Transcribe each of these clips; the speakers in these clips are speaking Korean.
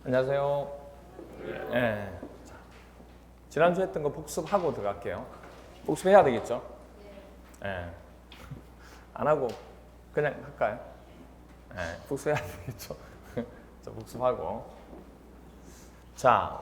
안녕하세요. 예. 자, 지난주에 했던 거 복습하고 들어갈게요. 복습해야 되겠죠? 예. 안 하고 그냥 할까요? 예. 복습해야 되겠죠? 자, 복습하고. 자,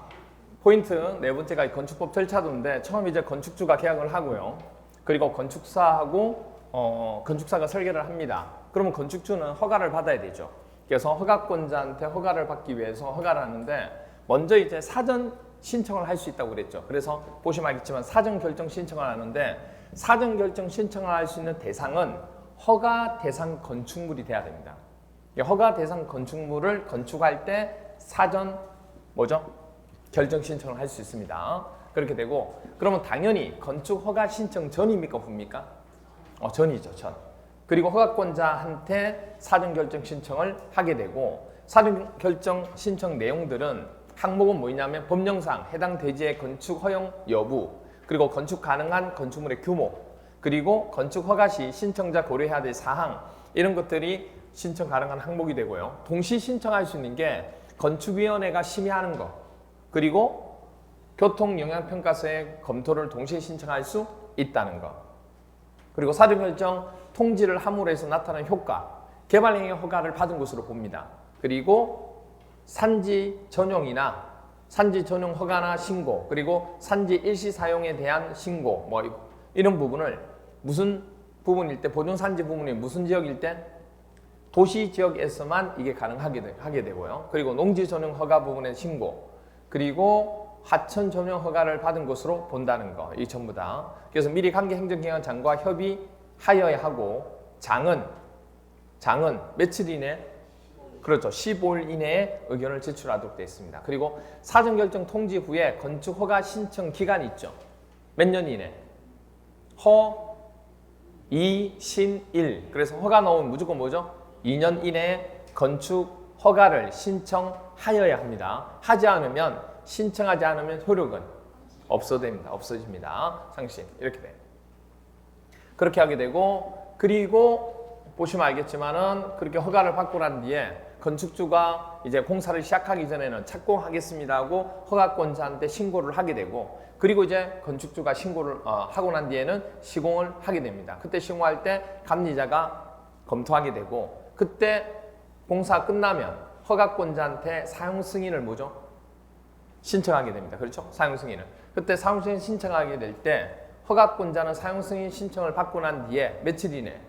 포인트 네 번째가 건축법 절차도인데 처음 이제 건축주가 계약을 하고요. 그리고 건축사하고 건축사가 설계를 합니다. 그러면 건축주는 허가를 받아야 되죠. 그래서 허가권자한테 허가를 받기 위해서 허가를 하는데 먼저 이제 사전 신청을 할 수 있다고 그랬죠. 그래서 보시면 알겠지만 사전 결정 신청을 하는데 사전 결정 신청을 할 수 있는 대상은 허가 대상 건축물이 돼야 됩니다. 허가 대상 건축물을 건축할 때 사전 뭐죠? 결정 신청을 할 수 있습니다. 그렇게 되고 그러면 당연히 건축 허가 신청 전입니까 후입니까? 전이죠, 전. 그리고 허가권자한테 사전 결정 신청을 하게 되고 사전 결정 신청 내용들은 항목은 뭐냐면 법령상 해당 대지의 건축 허용 여부, 그리고 건축 가능한 건축물의 규모, 그리고 건축 허가 시 신청자 고려해야 될 사항, 이런 것들이 신청 가능한 항목이 되고요. 동시 신청할 수 있는 게 건축위원회가 심의하는 거, 그리고 교통영향평가서의 검토를 동시에 신청할 수 있다는 거, 그리고 사전 결정 통지를 함으로 해서 나타나는 효과, 개발행위 허가를 받은 것으로 봅니다. 그리고 산지 전용이나 산지 전용 허가나 신고, 그리고 산지 일시 사용에 대한 신고, 뭐 이런 부분을 무슨 부분일 때, 보존산지 부분이 무슨 지역일 때 도시 지역에서만 이게 가능하게 되고요. 그리고 농지 전용 허가 부분의 신고, 그리고 하천 전용 허가를 받은 것으로 본다는 거, 이 전부 다. 그래서 미리 관계 행정기관장과 협의하여야 하고, 장은 며칠 이내? 그렇죠. 15일 이내에 의견을 제출하도록 되어 있습니다. 그리고 사전 결정 통지 후에 건축 허가 신청 기간이 있죠. 몇 년 이내? 허, 이, 신, 일. 그래서 허가 나오면 무조건 뭐죠? 2년 이내에 건축 허가를 신청하여야 합니다. 하지 않으면, 신청하지 않으면 효력은 없어집니다. 상신. 이렇게 돼. 그렇게 하게 되고, 그리고 보시면 알겠지만은 그렇게 허가를 받고 난 뒤에 건축주가 이제 공사를 시작하기 전에는 착공하겠습니다 하고 허가권자한테 신고를 하게 되고, 그리고 이제 건축주가 신고를 하고 난 뒤에는 시공을 하게 됩니다. 그때 시공할 때 감리자가 검토하게 되고, 그때 공사 끝나면 허가권자한테 사용 승인을 뭐죠? 신청하게 됩니다. 그렇죠? 사용 승인을. 그때 사용 승인 신청하게 될 때 허가권자는 사용 승인 신청을 받고 난 뒤에 며칠 이내?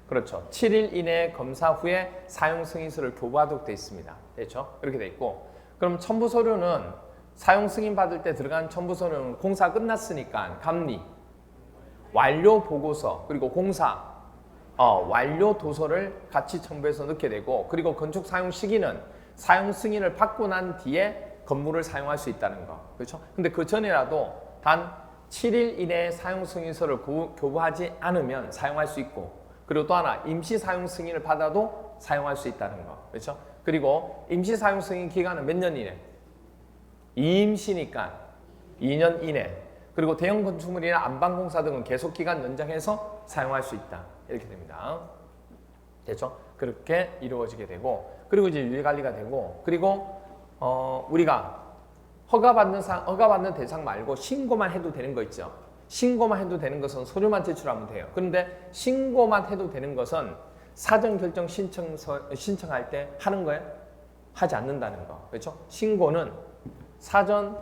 그렇죠. 7일 이내에 검사 후에 사용 승인서를 교부하도록 되어 있습니다. 그렇죠? 이렇게 되어 있고, 그럼 첨부 서류는 사용 승인 받을 때 들어간 첨부 서류는 공사 끝났으니까 감리, 완료 보고서, 그리고 공사 완료 도서를 같이 첨부해서 넣게 되고, 그리고 건축 사용 시기는 사용 승인을 받고 난 뒤에 건물을 사용할 수 있다는 거. 그렇죠? 근데 그 전이라도 단 7일 이내에 사용 승인서를 교부하지 않으면 사용할 수 있고, 그리고 또 하나 임시 사용 승인을 받아도 사용할 수 있다는 거. 그렇죠? 그리고 임시 사용 승인 기간은 몇 년 이내? 임시니까 2년 이내. 그리고 대형 건축물이나 안방공사 등은 계속 기간 연장해서 사용할 수 있다. 이렇게 됩니다. 됐죠? 그렇게 이루어지게 되고, 그리고 이제 유예관리가 되고, 그리고 우리가 허가받는 대상 말고 신고만 해도 되는 거 있죠. 신고만 해도 되는 것은 서류만 제출하면 돼요. 그런데 신고만 해도 되는 것은 사전 결정 신청할 때 하는 거예요? 하지 않는다는 거. 그렇죠? 신고는 사전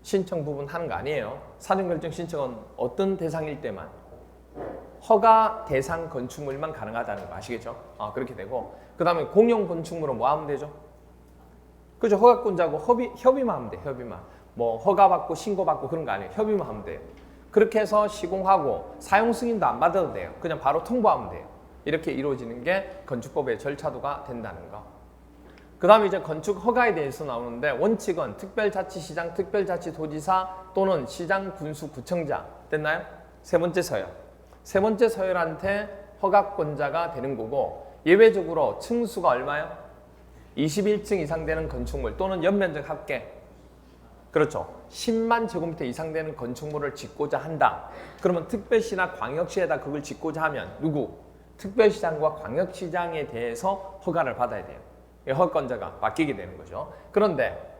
신청 부분 하는 거 아니에요. 사전 결정 신청은 어떤 대상일 때만, 허가 대상 건축물만 가능하다는 거 아시겠죠? 그렇게 되고, 그 다음에 공용 건축물은 뭐 하면 되죠? 그죠? 허가권자하고 협의만 하면 돼요. 협의만. 뭐 허가받고 신고받고 그런 거 아니에요. 협의만 하면 돼요. 그렇게 해서 시공하고 사용 승인도 안 받아도 돼요. 그냥 바로 통보하면 돼요. 이렇게 이루어지는 게 건축법의 절차도가 된다는 거. 그 다음에 이제 건축 허가에 대해서 나오는데, 원칙은 특별자치시장, 특별자치도지사 또는 시장, 군수, 구청장. 됐나요? 세 번째 서열. 세 번째 서열한테 허가권자가 되는 거고, 예외적으로 층수가 얼마요? 21층 이상 되는 건축물 또는 연면적 합계, 그렇죠. 10만 제곱미터 이상 되는 건축물을 짓고자 한다. 그러면 특별시나 광역시에다 그걸 짓고자 하면 누구? 특별시장과 광역시장에 대해서 허가를 받아야 돼요. 허가권자가 바뀌게 되는 거죠. 그런데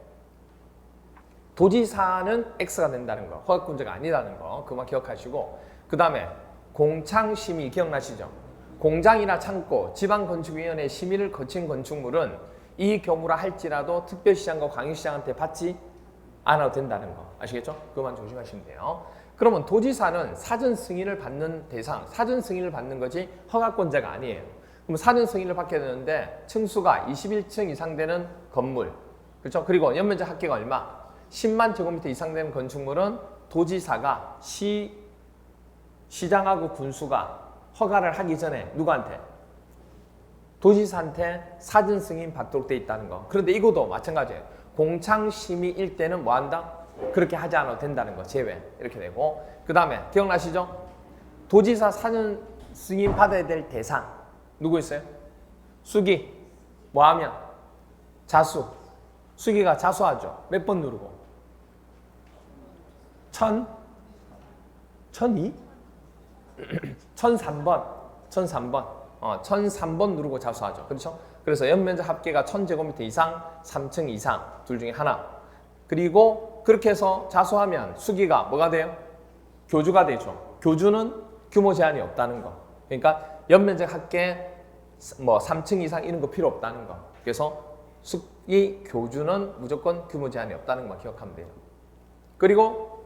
도지사는 X가 된다는 거, 허가권자가 아니라는 거 그만 기억하시고, 그 다음에 공창심의 기억나시죠? 공장이나 창고, 지방건축위원회 심의를 거친 건축물은 이 경우라 할지라도 특별시장과 광역시장한테 받지 않아도 된다는 거 아시겠죠? 그것만 조심하시면 돼요. 그러면 도지사는 사전 승인을 받는 대상, 사전 승인을 받는 거지 허가권자가 아니에요. 그럼 사전 승인을 받게 되는데 층수가 21층 이상 되는 건물, 그렇죠? 그리고 연면적 합계가 얼마? 10만 제곱미터 이상 되는 건축물은 도지사가 시장하고 군수가 허가를 하기 전에 누구한테? 도지사한테 사전 승인 받도록 돼 있다는 거. 그런데 이것도 마찬가지예요. 공창심의일 때는 뭐 한다? 그렇게 하지 않아도 된다는 거 제외. 이렇게 되고, 그 다음에 기억나시죠? 도지사 사전 승인 받아야 될 대상 누구 있어요? 수기. 뭐 하면? 자수. 수기가 자수하죠. 몇 번 누르고? 1002? 1003번. 1003번 누르고 자수하죠. 그렇죠? 그래서 연면적 합계가 1000제곱미터 이상, 3층 이상 둘 중에 하나. 그리고 그렇게 해서 자수하면 수기가 뭐가 돼요? 교주가 되죠. 교주는 규모 제한이 없다는 거. 그러니까 연면적 합계 뭐 3층 이상 이런 거 필요 없다는 거. 그래서 수기 교주는 무조건 규모 제한이 없다는 것만 기억하면 돼요. 그리고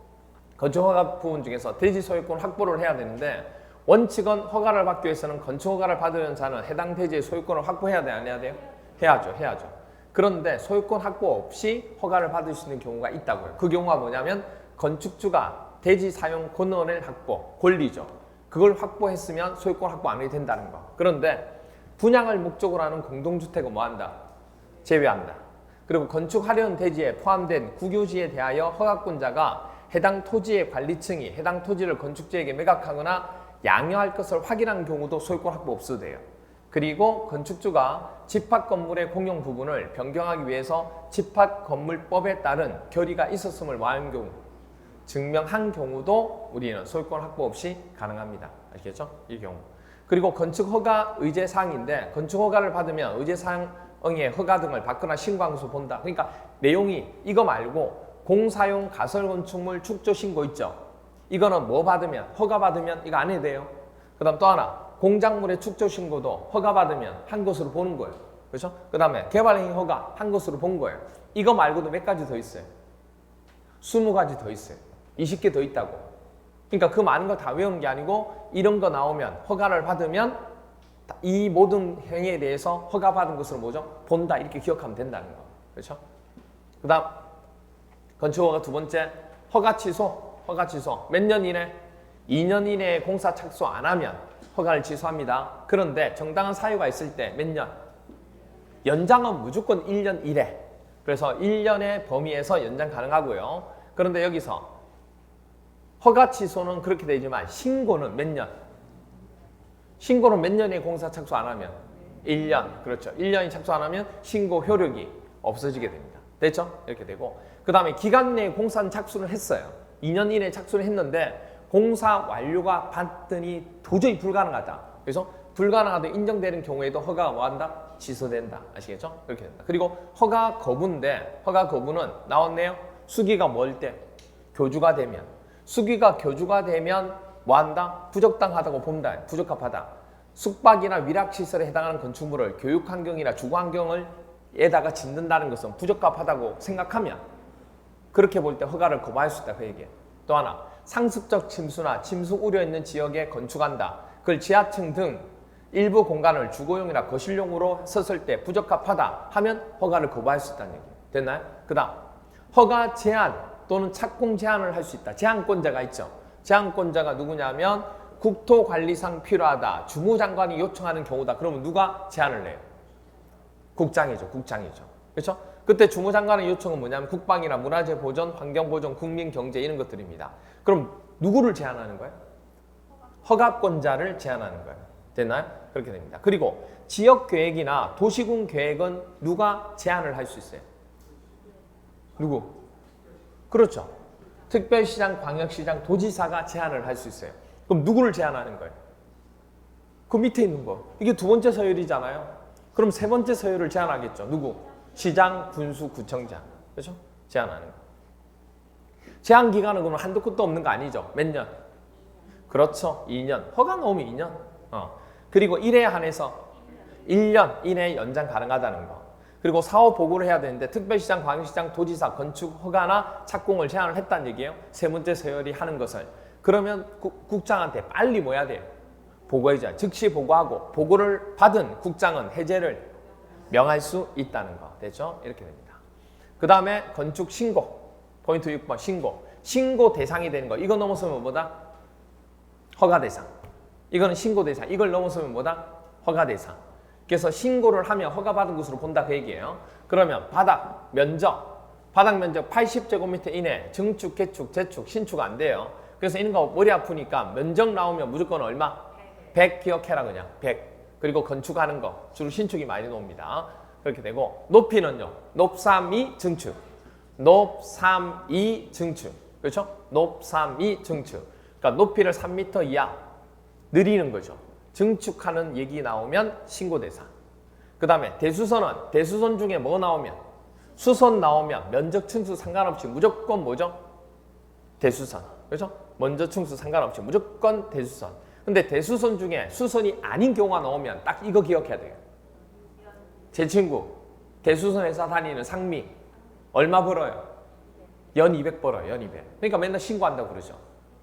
건축허가 부분 중에서 대지 소유권 확보를 해야 되는데, 원칙은 허가를 받기 위해서는 건축허가를 받으려는 자는 해당 대지의 소유권을 확보해야 돼요? 안 해야 돼요? 해야죠. 그런데 소유권 확보 없이 허가를 받을 수 있는 경우가 있다고요. 그 경우가 뭐냐면 건축주가 대지 사용 권한을 확보, 권리죠. 그걸 확보했으면 소유권 확보 안 해도 된다는 거. 그런데 분양을 목적으로 하는 공동주택은 뭐한다? 제외한다. 그리고 건축하려는 대지에 포함된 국유지에 대하여 허가권자가 해당 토지의 관리층이 해당 토지를 건축주에게 매각하거나 양여할 것을 확인한 경우도 소유권 확보 없어도 돼요. 그리고 건축주가 집합 건물의 공용 부분을 변경하기 위해서 집합건물법에 따른 결의가 있었음을 뭐하는 경우? 증명한 경우도 우리는 소유권 확보 없이 가능합니다. 아시겠죠? 이 경우. 그리고 건축허가 의제사항인데, 건축허가를 받으면 의제사항의 허가 등을 받거나 신고항수 본다. 그러니까 내용이 이거 말고 공사용 가설건축물 축조신고 있죠? 이거는 뭐 받으면? 허가 받으면 이거 안 해도 돼요. 그 다음 또 하나, 공작물의 축조신고도 허가 받으면 한 것으로 보는 거예요. 그렇죠? 그 다음에 개발행위 허가 한 것으로 본 거예요. 이거 말고도 몇 가지 더 있어요? 20가지 더 있어요. 20개 더 있다고. 그러니까 그 많은 거 다 외우는 게 아니고, 이런 거 나오면 허가를 받으면 이 모든 행위에 대해서 허가 받은 것으로 뭐죠? 본다. 이렇게 기억하면 된다는 거. 그렇죠? 그 다음 건축허가 두 번째, 허가 취소. 몇 년 이내? 2년 이내에 공사 착수 안 하면 허가를 취소합니다. 그런데 정당한 사유가 있을 때 몇 년? 연장은 무조건 1년 이내. 그래서 1년의 범위에서 연장 가능하고요. 그런데 여기서 허가 취소는 그렇게 되지만 신고는 몇 년? 신고는 몇 년에 공사 착수 안 하면? 1년. 그렇죠. 1년이 착수 안 하면 신고 효력이 없어지게 됩니다. 됐죠? 이렇게 되고, 그 다음에 기간 내에 공사는 착수를 했어요. 2년 이내에 착수를 했는데 공사 완료가 봤더니 도저히 불가능하다. 그래서 불가능하다 인정되는 경우에도 허가가 뭐한다? 취소된다. 아시겠죠? 그렇게 된다. 그리고 허가 거부인데, 허가 거부는 나왔네요. 수기가 뭘 때? 교주가 되면. 수기가 교주가 되면 뭐한다? 부적당하다고 본다. 부적합하다. 숙박이나 위락시설에 해당하는 건축물을 교육환경이나 주거환경을 에다가 짓는다는 것은 부적합하다고 생각하면 그렇게 볼 때 허가를 거부할 수 있다. 그 얘기예요. 또 하나, 상습적 침수나 침수 우려 있는 지역에 건축한다. 그걸 지하층 등 일부 공간을 주거용이나 거실용으로 썼을 때 부적합하다 하면 허가를 거부할 수 있다는 얘기예요. 됐나요? 그 다음, 허가 제한 또는 착공 제한을 할 수 있다. 제한권자가 있죠. 제한권자가 누구냐면 국토관리상 필요하다. 주무장관이 요청하는 경우다. 그러면 누가 제한을 내요? 국장이죠. 그렇죠? 그때 주무장관의 요청은 뭐냐면 국방이나 문화재 보존, 환경 보존, 국민 경제 이런 것들입니다. 그럼 누구를 제한하는 거예요? 허가권자를 제한하는 거예요. 됐나요? 그렇게 됩니다. 그리고 지역 계획이나 도시군 계획은 누가 제한을 할 수 있어요? 누구? 그렇죠. 특별시장, 광역시장, 도지사가 제한을 할 수 있어요. 그럼 누구를 제한하는 거예요? 그 밑에 있는 거. 이게 두 번째 서열이잖아요. 그럼 세 번째 서열을 제한하겠죠. 누구? 시장, 군수, 구청장. 그렇죠? 제한하는 거. 제한 기간은 그러면 한도 끝도 없는 거 아니죠? 몇 년? 그렇죠. 2년. 허가 나오면 2년. 그리고 1회에 한해서 1년 이내에 연장 가능하다는 거. 그리고 사업 보고를 해야 되는데 특별시장, 광역시장, 도지사, 건축 허가나 착공을 제한을 했다는 얘기예요. 세 번째 서열이 하는 것을. 그러면 국장한테 빨리 뭐 해야 돼요? 보고해줘야 즉시 보고하고 보고를 받은 국장은 해제를 명할 수 있다는 거. 됐죠? 이렇게 됩니다. 그 다음에 건축 신고. 포인트 6번 신고. 신고 대상이 되는 거. 이거 넘어서면 뭐다? 허가 대상. 이거는 신고 대상. 이걸 넘어서면 뭐다? 허가 대상. 그래서 신고를 하면 허가받은 곳으로 본다 그 얘기예요. 그러면 바닥 면적 80제곱미터 이내 증축, 개축, 재축, 신축 안 돼요. 그래서 이런 거 머리 아프니까 면적 나오면 무조건 얼마? 100 기억해라 그냥 100. 그리고 건축하는 거 주로 신축이 많이 나옵니다. 그렇게 되고 높이는요. 높3이 증축. 높3이 증축. 그렇죠? 높3이 증축. 그러니까 높이를 3m 이하 늘리는 거죠. 증축하는 얘기 나오면 신고 대상. 그 다음에 대수선은 대수선 중에 뭐 나오면 수선 나오면 면적 층수 상관없이 무조건 뭐죠? 대수선. 그렇죠? 먼저 층수 상관없이 무조건 대수선. 근데 대수선 중에 수선이 아닌 경우가 나오면 딱 이거 기억해야 돼요. 제 친구 대수선 회사 다니는 상미 얼마 벌어요? 연 200 벌어요. 연 200. 그러니까 맨날 신고한다고 그러죠.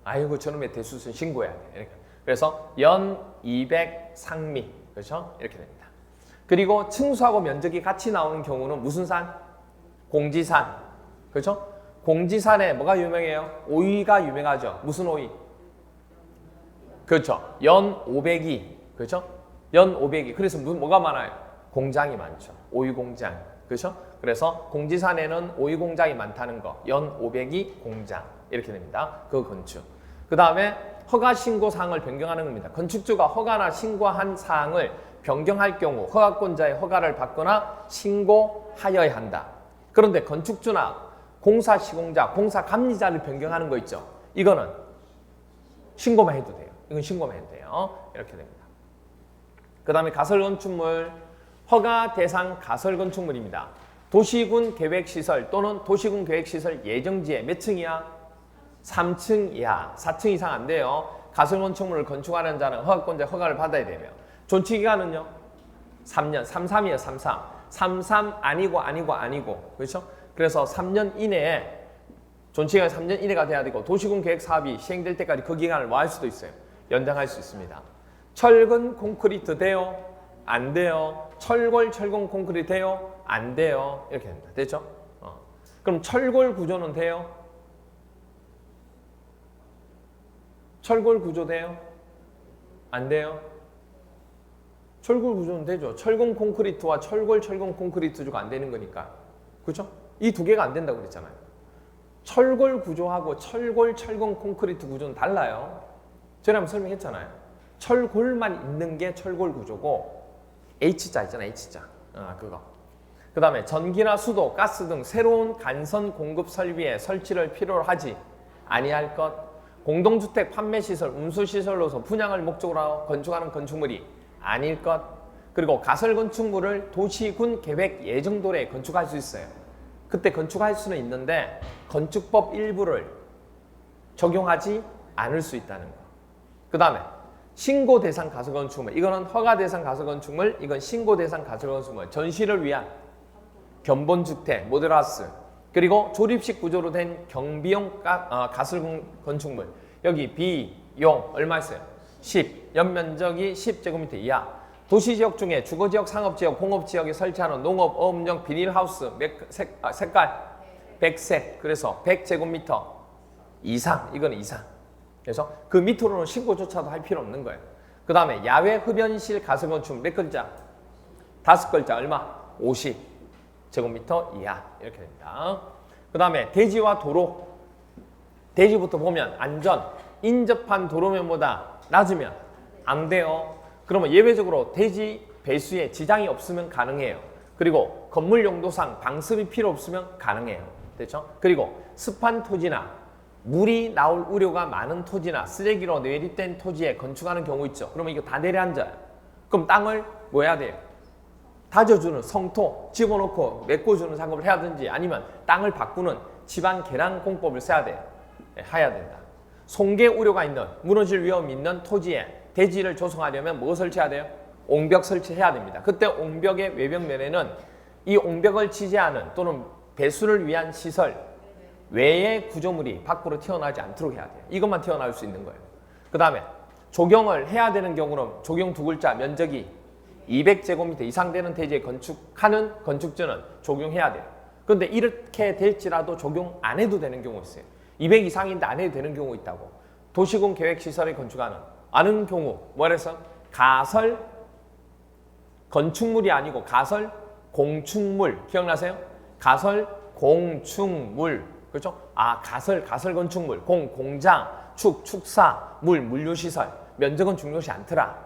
아이고 저놈의 대수선 신고해야 돼. 이렇게. 그래서 연 200 상미. 그렇죠? 이렇게 됩니다. 그리고 층수하고 면적이 같이 나오는 경우는 무슨 산? 공지산. 그렇죠? 공지산에 뭐가 유명해요? 오이가 유명하죠. 무슨 오이? 그렇죠. 연 500이. 그렇죠? 연 500이. 그래서 뭐가 많아요? 공장이 많죠. 오이 공장. 그렇죠? 그래서 공지산에는 오이 공장이 많다는 거. 연 500이 공장. 이렇게 됩니다. 그 건축. 그 다음에 허가 신고 사항을 변경하는 겁니다. 건축주가 허가나 신고한 사항을 변경할 경우 허가권자의 허가를 받거나 신고하여야 한다. 그런데 건축주나 공사 시공자, 공사 감리자를 변경하는 거 있죠. 이거는 신고만 해도 돼요. 이건 신고만 해도 돼요. 이렇게 됩니다. 그 다음에 가설건축물, 허가 대상 가설건축물입니다. 도시군 계획시설 또는 도시군 계획시설 예정지에 몇 층이야? 3층 이하, 4층 이상 안 돼요. 가설건축물을 건축하는 자는 허가권자 허가를 받아야 되며 존치기간은요? 3년, 33이에요. 33. 33 아니고 그렇죠? 그래서 3년 이내에 존치기간 3년 이내가 돼야 되고 도시군 계획 사업이 시행될 때까지 그 기간을 뭐 할 수도 있어요. 연장할 수 있습니다. 철근 콘크리트 돼요? 안 돼요. 철골 철근 콘크리트 돼요? 안 돼요. 이렇게 됩니다. 됐죠? 그럼 철골 구조는 돼요? 철골 구조 돼요? 안 돼요? 철골 구조는 되죠. 철근 콘크리트와 철골 철근 콘크리트가 안 되는 거니까. 그렇죠? 이 두 개가 안 된다고 그랬잖아요. 철골 구조하고 철골 철근 콘크리트 구조는 달라요. 제가 한번 설명했잖아요. 철골만 있는 게 철골 구조고 H자 있잖아요. H자. 그거. 그 다음에 전기나 수도, 가스 등 새로운 간선 공급 설비에 설치를 필요로 하지 아니할 것. 공동주택 판매시설, 운수시설로서 분양을 목적으로 건축하는 건축물이 아닐 것. 그리고 가설건축물을 도시군 계획 예정도래에 건축할 수 있어요. 그때 건축할 수는 있는데 건축법 일부를 적용하지 않을 수 있다는 거. 그 다음에 신고 대상 가설건축물. 이거는 허가 대상 가설건축물, 이건 신고 대상 가설건축물. 전시를 위한 견본주택, 모델하우스. 그리고 조립식 구조로 된 경비용 가설건축물. 여기 비용 얼마 있어요? 10. 연면적이 10제곱미터 이하. 도시지역 중에 주거지역, 상업지역, 공업지역에 설치하는 농업, 어업용 비닐하우스 색깔 백색. 그래서 100제곱미터 이상. 이거는 이상. 그래서 그 밑으로는 신고조차도 할 필요 없는 거예요. 그 다음에 야외 흡연실 가설건축물 몇 글자? 5글자 얼마? 50제곱미터 이하. 이렇게 됩니다. 그 다음에 대지와 도로. 대지부터 보면 안전, 인접한 도로면보다 낮으면 안 돼요. 그러면 예외적으로 대지 배수에 지장이 없으면 가능해요. 그리고 건물 용도상 방습이 필요 없으면 가능해요. 됐죠? 그리고 습한 토지나 물이 나올 우려가 많은 토지나 쓰레기로 내립된 토지에 건축하는 경우 있죠. 그러면 이거 다 내려앉아요. 그럼 땅을 뭐 해야 돼요? 다져주는 성토 집어넣고 메꿔주는 작업을 해야든지 아니면 땅을 바꾸는 집안 계량 공법을 써야 돼요. 해야 된다. 송개 우려가 있는 무너질 위험이 있는 토지에 대지를 조성하려면 뭐 설치해야 돼요? 옹벽 설치해야 됩니다. 그때 옹벽의 외벽면에는 이 옹벽을 지지하는 또는 배수를 위한 시설 외의 구조물이 밖으로 튀어나오지 않도록 해야 돼요. 이것만 튀어나올 수 있는 거예요. 그 다음에 조경을 해야 되는 경우는 조경 두 글자 면적이 200제곱미터 이상 되는 대지에 건축하는 건축주는 적용해야 돼요. 그런데 이렇게 될지라도 적용 안 해도 되는 경우 있어요. 200 이상인데 안 해도 되는 경우 있다고. 도시군 계획시설에 건축하는 아는 경우 뭐래서 가설 건축물이 아니고 가설 공축물 기억나세요? 가설 공축물 그렇죠? 아 가설 건축물 공장 축사 물 물류시설 면적은 중요시 않더라.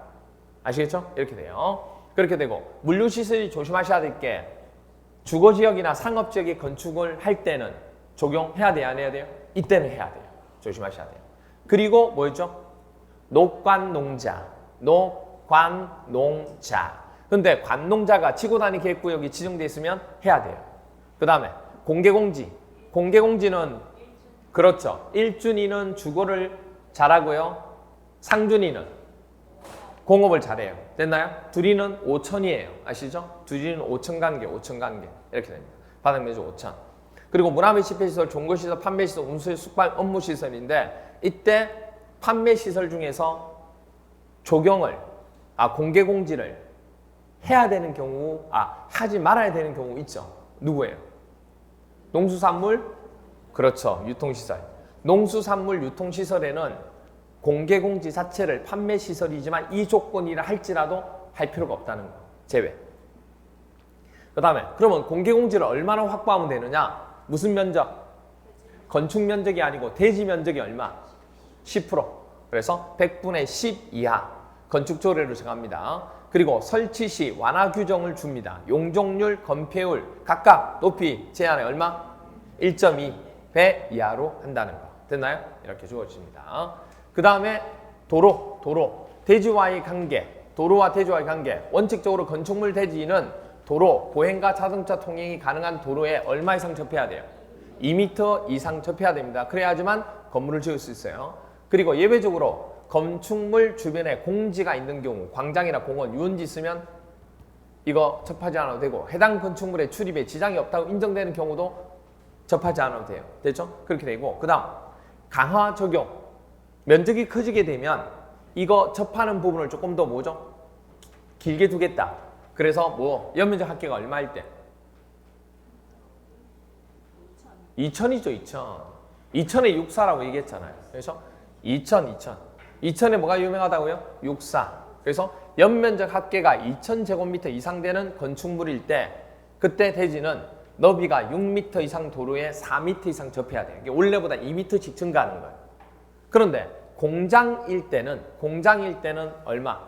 아시겠죠? 이렇게 돼요. 그렇게 되고 물류시설이 조심하셔야 될 게 주거지역이나 상업지역에 건축을 할 때는 적용해야 돼요? 안 해야 돼요? 이때는 해야 돼요. 조심하셔야 돼요. 그리고 뭐였죠? 녹관농자. 근데 관농자가 지구단위 계획구역이 지정되어 있으면 해야 돼요. 그 다음에 공개공지. 공개공지는 그렇죠. 1준위는 주거를 잘하고요. 상준위는 공업을 잘해요. 됐나요? 둘이는 5천이에요. 아시죠? 둘이는 5천 관계 이렇게 됩니다. 바닥 면적 5천. 그리고 문화매집회시설, 종거시설, 판매시설, 운수의 숙박 업무시설인데 이때 판매시설 중에서 공개공지를 해야 되는 경우, 하지 말아야 되는 경우 있죠. 누구예요? 농수산물? 그렇죠. 유통시설. 농수산물 유통시설에는 공개공지 자체를 판매시설이지만 이 조건이라 할지라도 할 필요가 없다는 거. 제외. 그 다음에 그러면 공개공지를 얼마나 확보하면 되느냐? 무슨 면적? 건축 면적이 아니고 대지 면적이 얼마? 10%. 그래서 100분의 10 이하 건축 조례로 정합니다. 그리고 설치 시 완화 규정을 줍니다. 용적률, 건폐율 각각 높이 제한에 얼마? 1.2배 이하로 한다는 거. 됐나요? 이렇게 주어집니다. 그 다음에 도로. 대지와의 관계. 도로와 대지와의 관계. 원칙적으로 건축물 대지는 도로, 보행과 자동차 통행이 가능한 도로에 얼마 이상 접해야 돼요? 2m 이상 접해야 됩니다. 그래야지만 건물을 지을 수 있어요. 그리고 예외적으로 건축물 주변에 공지가 있는 경우, 광장이나 공원, 유원지 있으면 이거 접하지 않아도 되고 해당 건축물의 출입에 지장이 없다고 인정되는 경우도 접하지 않아도 돼요. 됐죠? 그렇게 되고 그 다음 강화 적용. 면적이 커지게 되면 이거 접하는 부분을 조금 더 뭐죠? 길게 두겠다. 그래서 연면적 합계가 얼마일 때? 2000이죠, 2000. 2000에 육사라고 얘기했잖아요. 그래서 2000에 뭐가 유명하다고요? 육사. 그래서 연면적 합계가 2000제곱미터 이상 되는 건축물일 때 그때 대지는 너비가 6m 이상 도로에 4m 이상 접해야 돼요. 이게 원래보다 2m씩 증가하는 거예요. 그런데 공장일 때는 얼마?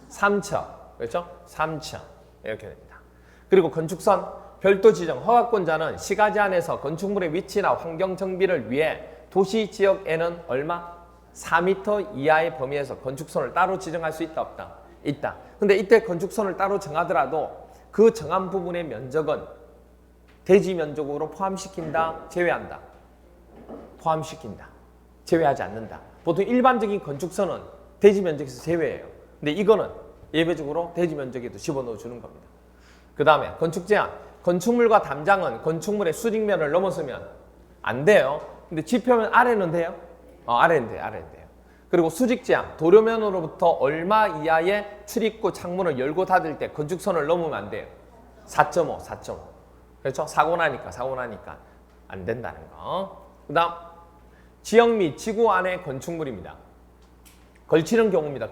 3천. 그렇죠? 3천. 이렇게 됩니다. 그리고 건축선 별도 지정 허가권자는 시가지 안에서 건축물의 위치나 환경 정비를 위해 도시 지역에는 얼마? 4m 이하의 범위에서 건축선을 따로 지정할 수 있다 없다? 있다. 근데 이때 건축선을 따로 정하더라도 그 정한 부분의 면적은 대지 면적으로 포함시킨다, 제외한다? 포함시킨다. 제외하지 않는다. 보통 일반적인 건축선은 대지 면적에서 제외해요. 근데 이거는 예외적으로 대지 면적에도 집어넣어 주는 겁니다. 그 다음에 건축 제한. 건축물과 담장은 건축물의 수직면을 넘어서면 안 돼요. 근데 지표면 아래는 돼요? 아래는 돼요. 그리고 수직 제한. 도료면으로부터 얼마 이하의 출입구 창문을 열고 닫을 때 건축선을 넘으면 안 돼요. 4.5. 그렇죠? 사고 나니까 안 된다는 거. 그 다음 지역 및 지구 안의 건축물입니다. 걸치는 경우입니다.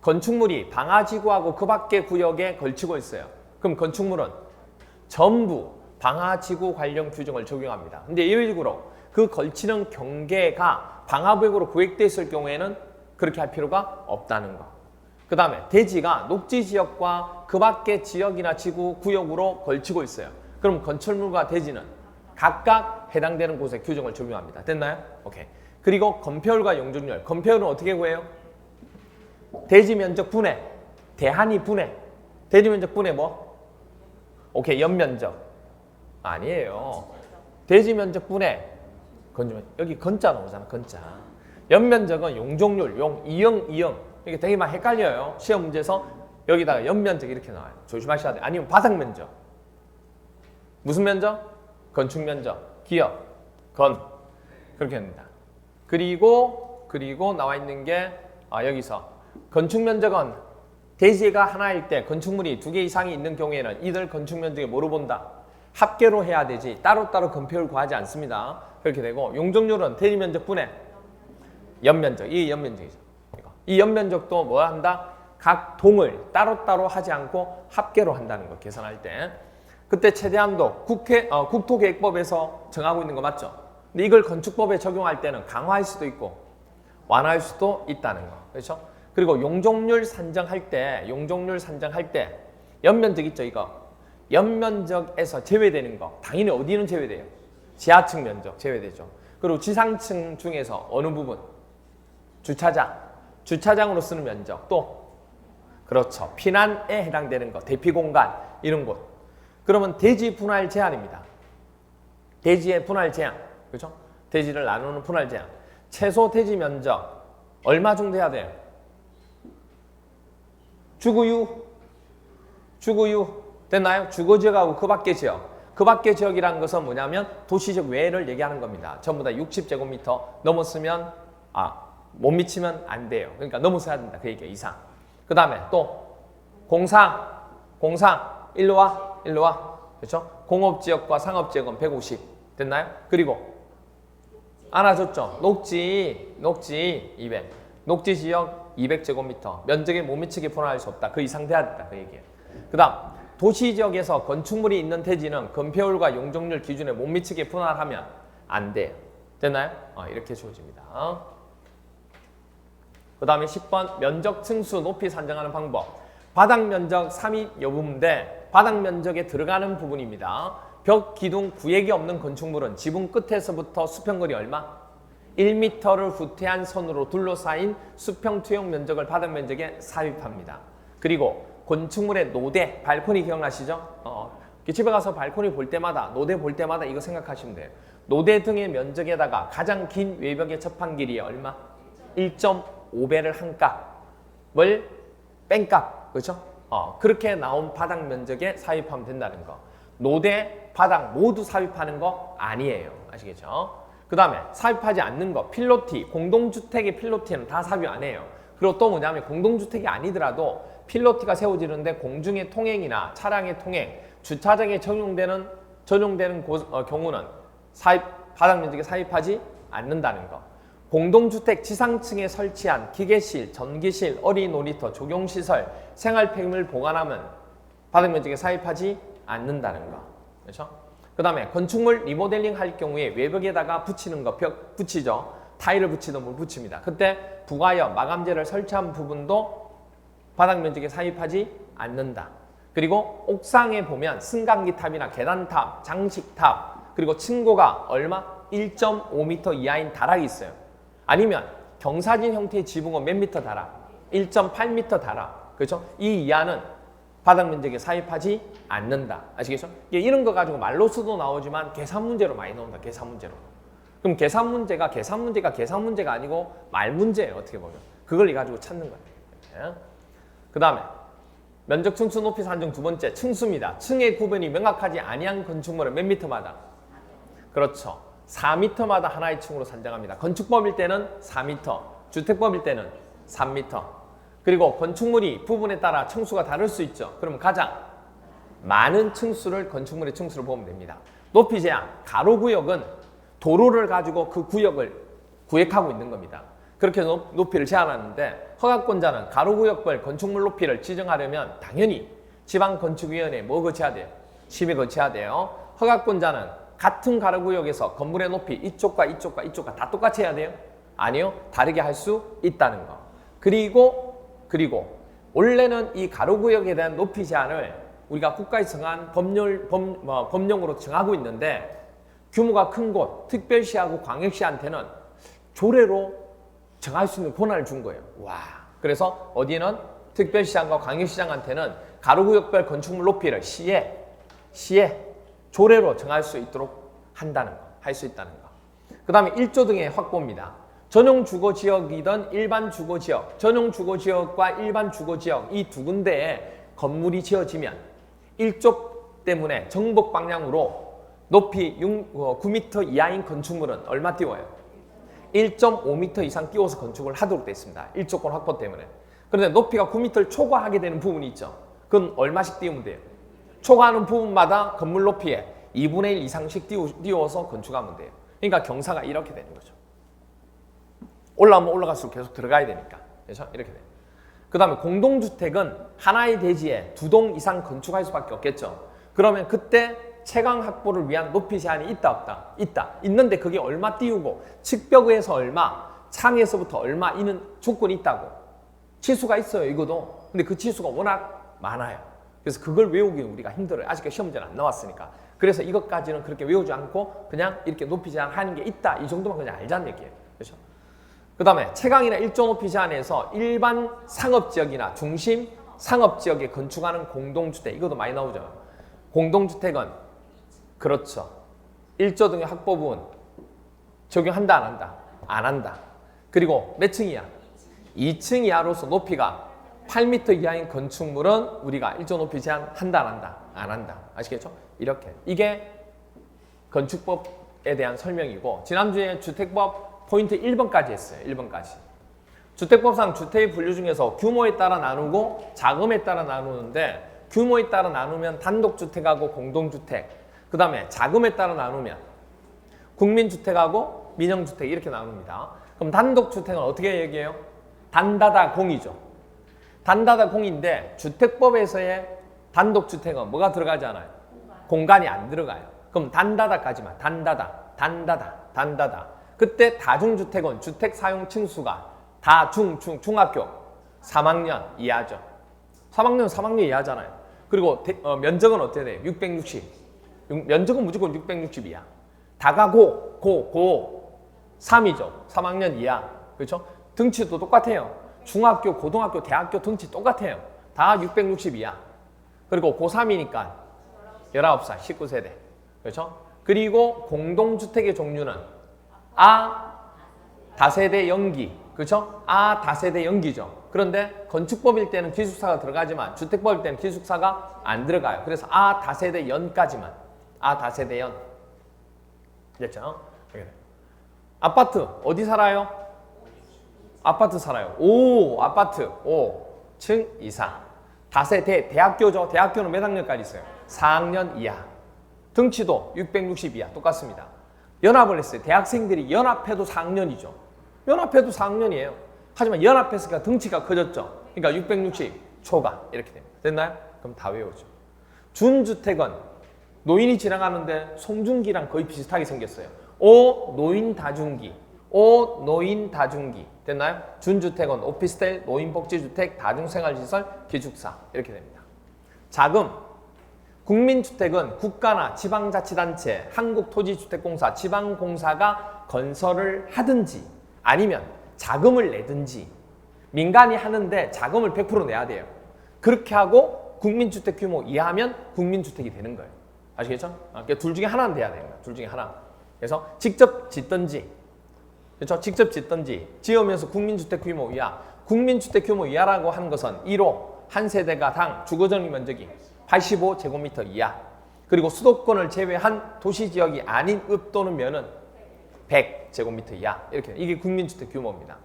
건축물이 방화지구하고 그 밖의 구역에 걸치고 있어요. 그럼 건축물은 전부 방화지구 관련 규정을 적용합니다. 근데 예외적으로 그 걸치는 경계가 방화구역으로 구획되어 있을 경우에는 그렇게 할 필요가 없다는 거. 그 다음에 대지가 녹지지역과 그 밖의 지역이나 지구 구역으로 걸치고 있어요. 그럼 건축물과 대지는 각각 해당되는 곳에 규정을 적용합니다. 됐나요? 오케이. 그리고 건폐율과 용적률. 건폐율은 어떻게 구해요? 대지 면적 분해, 대한위 분해. 대지 면적분의 뭐? 오케이, 연면적. 아니에요. 대지 면적분의 건축, 여기 건자 나오잖아, 건자. 연면적은 용적률, 이응. 이게 되게 많이 헷갈려요. 시험 문제에서 여기다가 연면적 이렇게 나와요. 조심하셔야 돼요. 아니면 바닥 면적. 무슨 면적? 건축 면적. 기역, 건. 그렇게 됩니다. 그리고 나와 있는 게 여기서 건축 면적은 대지가 하나일 때 건축물이 2개 이상이 있는 경우에는 이들 건축 면적에 뭐로 본다? 합계로 해야 되지 따로따로 건폐율 구하지 않습니다. 그렇게 되고 용적률은 대지 면적분의 연면적. 이 연면적이죠. 이 연면적도 뭐 한다? 각 동을 따로따로 하지 않고 합계로 한다는 거 계산할 때. 그때 최대한도 국토계획법에서 정하고 있는 거 맞죠? 근데 이걸 건축법에 적용할 때는 강화할 수도 있고 완화할 수도 있다는 거. 그렇죠? 그리고 용적률 산정할 때 연면적 있죠, 이거. 연면적에서 제외되는 거. 당연히 어디는 제외돼요? 지하층 면적 제외되죠. 그리고 지상층 중에서 어느 부분? 주차장으로 쓰는 면적. 또 그렇죠. 피난에 해당되는 거. 대피 공간 이런 곳. 그러면 대지 분할 제한입니다. 대지의 분할 제한. 그렇죠? 대지를 나누는 분할 제한. 최소 대지 면적 얼마 정도 해야 돼요? 주거유 됐나요? 주거지역하고 그 밖의 지역. 그 밖의 지역이라는 것은 뭐냐면 도시적 외를 얘기하는 겁니다. 전부 다 60제곱미터 넘었으면 못 미치면 안 돼요. 그러니까 넘어서야 된다. 그 얘기예요. 이상. 그 다음에 또 공상 일로 와. 그렇죠? 공업지역과 상업지역은 150 됐나요? 그리고 안아줬죠. 녹지 200. 녹지 지역 200제곱미터. 면적에 못 미치게 분할할 수 없다. 그 이상 돼야 된다. 그 얘기예요. 그 다음 도시 지역에서 건축물이 있는 대지는 건폐율과 용적률 기준에 못 미치게 분할하면 안 돼요. 됐나요? 이렇게 주어집니다. 그 다음에 10번 면적 층수 높이 산정하는 방법. 바닥 면적 3입 여부인데 바닥 면적에 들어가는 부분입니다. 벽, 기둥, 구획이 없는 건축물은 지붕 끝에서부터 수평거리 얼마? 1m를 후퇴한 선으로 둘러싸인 수평 투영 면적을 바닥 면적에 삽입합니다. 그리고 건축물의 노대, 발코니 기억나시죠? 집에 가서 발코니 볼 때마다, 노대 볼 때마다 이거 생각하시면 돼요. 노대 등의 면적에다가 가장 긴 외벽의 접한 길이 얼마? 1.5배를 한 값을 뺀 값, 그렇죠? 그렇게 나온 바닥 면적에 삽입하면 된다는 거. 노대, 바닥 모두 삽입하는 거 아니에요. 아시겠죠? 그 다음에 삽입하지 않는 거, 필로티, 공동주택의 필로티는 다 삽입 안 해요. 그리고 또 뭐냐면 공동주택이 아니더라도 필로티가 세워지는데 공중의 통행이나 차량의 통행, 주차장에 전용되는 경우는 바닥 면적에 삽입하지 않는다는 거. 공동주택 지상층에 설치한 기계실, 전기실, 어린이 놀이터, 조경시설, 생활폐기물 보관함은 바닥 면적에 삽입하지 않는다는 거. 그렇죠? 그 다음에 건축물 리모델링 할 경우에 외벽에다가 붙이는 거, 벽 붙이죠. 타일을 붙이든 뭘 붙입니다. 그때 부가열, 마감재를 설치한 부분도 바닥 면적에 삽입하지 않는다. 그리고 옥상에 보면 승강기 탑이나 계단탑, 장식탑, 그리고 층고가 얼마? 1.5m 이하인 다락이 있어요. 아니면 경사진 형태의 지붕은 몇 미터 다락? 1.8m 다락. 그렇죠? 이 이하는 바닥 면적에 삽입하지 않는다. 아시겠죠? 이런 거 가지고 말로서도 나오지만 계산 문제로 많이 나온다. 계산 문제로. 그럼 계산 문제가 아니고 말 문제예요. 어떻게 보면. 그걸 가지고 찾는 거예요. 그 다음에 면적 층수 높이 산정 두 번째 층수입니다. 층의 구분이 명확하지 아니한 건축물은 몇 미터마다? 그렇죠. 4m마다 하나의 층으로 산정합니다. 건축법일 때는 4m, 주택법일 때는 3m. 그리고 건축물이 부분에 따라 층수가 다를 수 있죠. 그럼 가장 많은 층수를 건축물의 층수로 보면 됩니다. 높이 제한, 가로구역은 도로를 가지고 그 구역을 구획하고 있는 겁니다. 그렇게 높이를 제한하는데 허가권자는 가로구역별 건축물 높이를 지정하려면 당연히 지방건축위원회에 뭐 거쳐야 돼요? 심의 거쳐야 돼요. 허가권자는 같은 가로구역에서 건물의 높이 이쪽과 다 똑같이 해야 돼요? 아니요. 다르게 할 수 있다는 거. 그리고 원래는 이 가로구역에 대한 높이 제한을 우리가 국가에서 정한 법령으로 정하고 있는데 규모가 큰 곳, 특별시하고 광역시한테는 조례로 정할 수 있는 권한을 준 거예요. 와. 그래서 어디는 특별시장과 광역시장한테는 가로구역별 건축물 높이를 시에 조례로 정할 수 있도록 한다는 거, 할 수 있다는 거. 그 다음에 1조 등의 확보입니다. 전용 주거지역이든 일반 주거지역, 전용 주거지역과 일반 주거지역 이 두 군데에 건물이 지어지면 1조 때문에 정북 방향으로 높이 9m 이하인 건축물은 얼마 띄워요? 1.5m 이상 띄워서 건축을 하도록 되어 있습니다. 1조권 확보 때문에. 그런데 높이가 9m를 초과하게 되는 부분이 있죠. 그건 얼마씩 띄우면 돼요? 초과하는 부분마다 건물 높이에 2분의 1 이상씩 띄워서 건축하면 돼요. 그러니까 경사가 이렇게 되는 거죠. 올라오면 올라갈수록 계속 들어가야 되니까. 그렇죠? 이렇게 돼요. 그 다음에 공동주택은 하나의 대지에 2동 이상 건축할 수밖에 없겠죠. 그러면 그때 채광 확보를 위한 높이 제한이 있다 없다? 있다. 있는데 그게 얼마 띄우고 측벽에서 얼마, 창에서부터 얼마 이는 조건이 있다고. 치수가 있어요. 이거도. 근데 그 치수가 워낙 많아요. 그래서 그걸 외우기는 우리가 힘들어요. 아직까지 시험 문제는 안 나왔으니까. 그래서 이것까지는 그렇게 외우지 않고 그냥 이렇게 높이 제한하는 게 있다. 이 정도만 그냥 알자는 얘기예요. 그렇죠? 그 다음에 채광이나 1조 높이 제한에서 일반 상업지역이나 중심 상업지역에 건축하는 공동주택, 이것도 많이 나오죠. 공동주택은 그렇죠. 1조 등의 확보 부분 적용한다 안 한다? 안 한다. 그리고 몇 층이야? 2층 이하로서 높이가 8m 이하인 건축물은 우리가 1조 높이 제한 한다 안 한다? 안 한다. 아시겠죠? 이렇게. 이게 건축법에 대한 설명이고 지난주에 주택법 포인트 1번까지 했어요. 1번까지. 주택법상 주택의 분류 중에서 규모에 따라 나누고 자금에 따라 나누는데 규모에 따라 나누면 단독주택하고 공동주택, 그 다음에 자금에 따라 나누면 국민주택하고 민영주택 이렇게 나눕니다. 그럼 단독주택은 어떻게 얘기해요? 단다다 공이죠. 단다다 공인데 주택법에서의 단독주택은 뭐가 들어가지 않아요? 공간이 안 들어가요. 그럼 단다다까지만, 단다다. 그때 다중주택은 주택 사용 층수가 중학교 3학년 이하죠. 3학년 이하잖아요. 그리고 면적은 어떻게 돼요? 660. 면적은 무조건 660이야. 다가 고 3이죠. 3학년 이하. 그렇죠? 등치도 똑같아요. 중학교, 고등학교, 대학교 등치 똑같아요. 다 660이야. 그리고 고3이니까 19살, 19세대. 그렇죠? 그리고 공동주택의 종류는 다세대 연기. 그렇죠? 다세대 연기죠. 그런데 건축법일 때는 기숙사가 들어가지만 주택법일 때는 기숙사가 안 들어가요. 그래서 다세대 연까지만. 다세대 연. 됐죠? 아파트 어디 살아요? 아파트 살아요. 아파트 5층 이상. 다세대 대학교죠. 대학교는 몇 학년까지 있어요? 4학년 이하. 등치도 660 이하. 똑같습니다. 연합을 했어요. 대학생들이 연합해도 4학년이죠. 연합해도 4학년이에요. 하지만 연합했으니까 등치가 커졌죠. 그러니까 660 초과 이렇게 됩니다. 됐나요? 그럼 다 외우죠. 준주택은 노인이 지나가는데 송중기랑 거의 비슷하게 생겼어요. 노인 다중기. 됐나요? 준주택은 오피스텔, 노인복지주택, 다중생활시설, 기숙사 이렇게 됩니다. 자금. 국민주택은 국가나 지방자치단체, 한국토지주택공사, 지방공사가 건설을 하든지 아니면 자금을 내든지 민간이 하는데 자금을 100% 내야 돼요. 그렇게 하고 국민주택 규모 이하면 국민주택이 되는 거예요. 아시겠죠? 그러니까 둘 중에 하나는 돼야 돼요. 둘 중에 하나. 그래서 직접 짓든지, 그렇죠? 직접 짓든지 지으면서 국민주택 규모 이하. 국민주택 규모 이하라고 하는 것은 1호 한 세대가 당 주거전용 면적이 85제곱미터 이하. 그리고 수도권을 제외한 도시지역이 아닌 읍 또는 면은 100제곱미터 이하. 이렇게 이게 국민주택 규모입니다.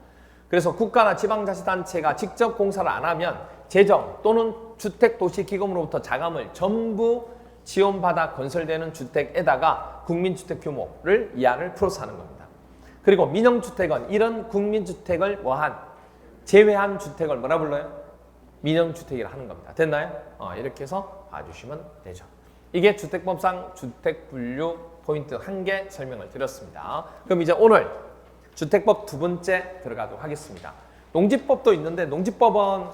그래서 국가나 지방자치단체가 직접 공사를 안 하면 재정 또는 주택도시기금으로부터 자금을 전부 지원받아 건설되는 주택에다가 국민주택 규모를 이하를 플러스 하는 겁니다. 그리고 민영주택은 이런 국민주택을 제외한 주택을 뭐라 불러요? 민영주택이라 하는 겁니다. 됐나요? 이렇게 해서 봐주시면 되죠. 이게 주택법상 주택분류 포인트 한 개 설명을 드렸습니다. 그럼 이제 오늘 주택법 두 번째 들어가도록 하겠습니다. 농지법도 있는데 농지법은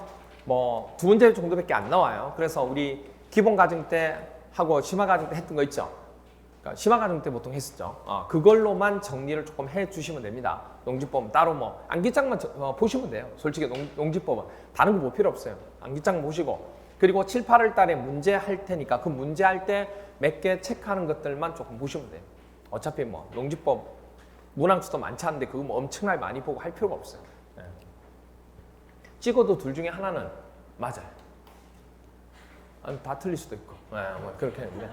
뭐 두 문제 정도밖에 안 나와요. 그래서 우리 기본 과정 때 하고 심화 과정 때 했던 거 있죠? 그러니까 심화과정 때 보통 했었죠. 그걸로만 정리를 조금 해주시면 됩니다. 농지법은 따로 뭐 암기장만 보시면 돼요. 솔직히 농지법은 다른 거 볼 필요 없어요. 암기장 보시고 그리고 7, 8월 달에 문제 할 테니까 그 문제 할 때 몇 개 체크하는 것들만 조금 보시면 돼요. 어차피 뭐 농지법 문항수도 많지 않은데 그거 뭐 엄청나게 많이 보고 할 필요가 없어요. 네. 찍어도 둘 중에 하나는 맞아요. 아니, 다 틀릴 수도 있고 뭐 그렇게 했는데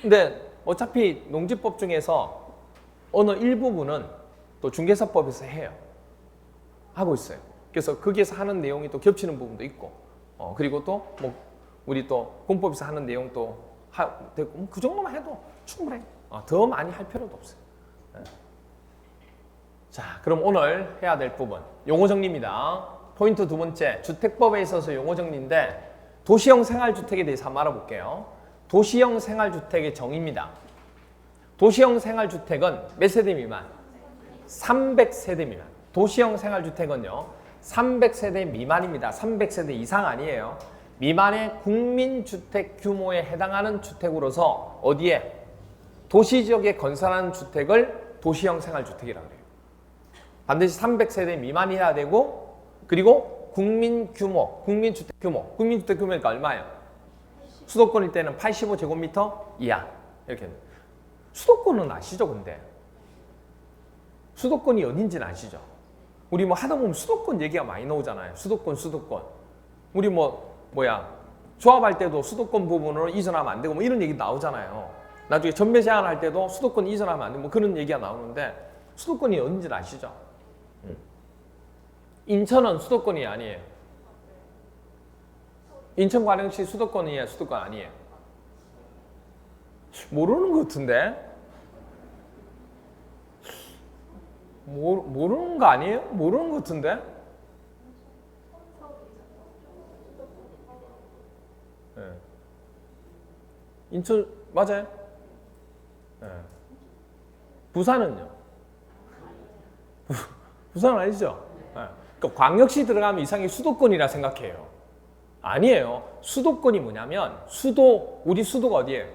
근데 어차피 농지법 중에서 어느 일부분은 또 중개사법에서 해요. 하고 있어요. 그래서 거기에서 하는 내용이 또 겹치는 부분도 있고 그리고 또 뭐 우리 또 공법에서 하는 내용도 되고 그 정도만 해도 충분해. 더 많이 할 필요도 없어요. 네. 자, 그럼 오늘 해야 될 부분 용어 정리입니다. 포인트 두 번째, 주택법에 있어서 용어 정리인데 도시형 생활주택에 대해서 한번 알아볼게요. 도시형 생활주택의 정의입니다. 도시형 생활주택은 몇 세대 미만? 300세대 미만. 도시형 생활주택은요 300세대 미만입니다. 300세대 이상 아니에요. 미만의 국민주택 규모에 해당하는 주택으로서 어디에? 도시지역에 건설하는 주택을 도시형 생활주택이라고 해요. 반드시 300세대 미만이어야 되고 그리고 국민 규모, 국민주택 규모니까 얼마예요? 수도권일 때는 85제곱미터 이하 이렇게. 수도권은 아시죠? 근데 수도권이 어딘지는 아시죠? 우리 뭐 하다 보면 수도권 얘기가 많이 나오잖아요. 수도권. 우리 조합할 때도 수도권 부분으로 이전하면 안 되고 뭐 이런 얘기 나오잖아요. 나중에 전매 제한할 때도 수도권 이전하면 안 되고 뭐 그런 얘기가 나오는데 수도권이 어딘지는 아시죠? 인천은 수도권이 아니에요. 인천광역시 수도권이에요? 수도권 아니에요? 모르는 것 같은데? 모르는 거 아니에요? 모르는 것 같은데? 네. 인천 맞아요? 네. 부산은요? 부산은 아니죠? 네. 그러니까 광역시 들어가면 이상이 수도권이라 생각해요. 아니에요. 수도권이 뭐냐면 우리 수도가 어디예요?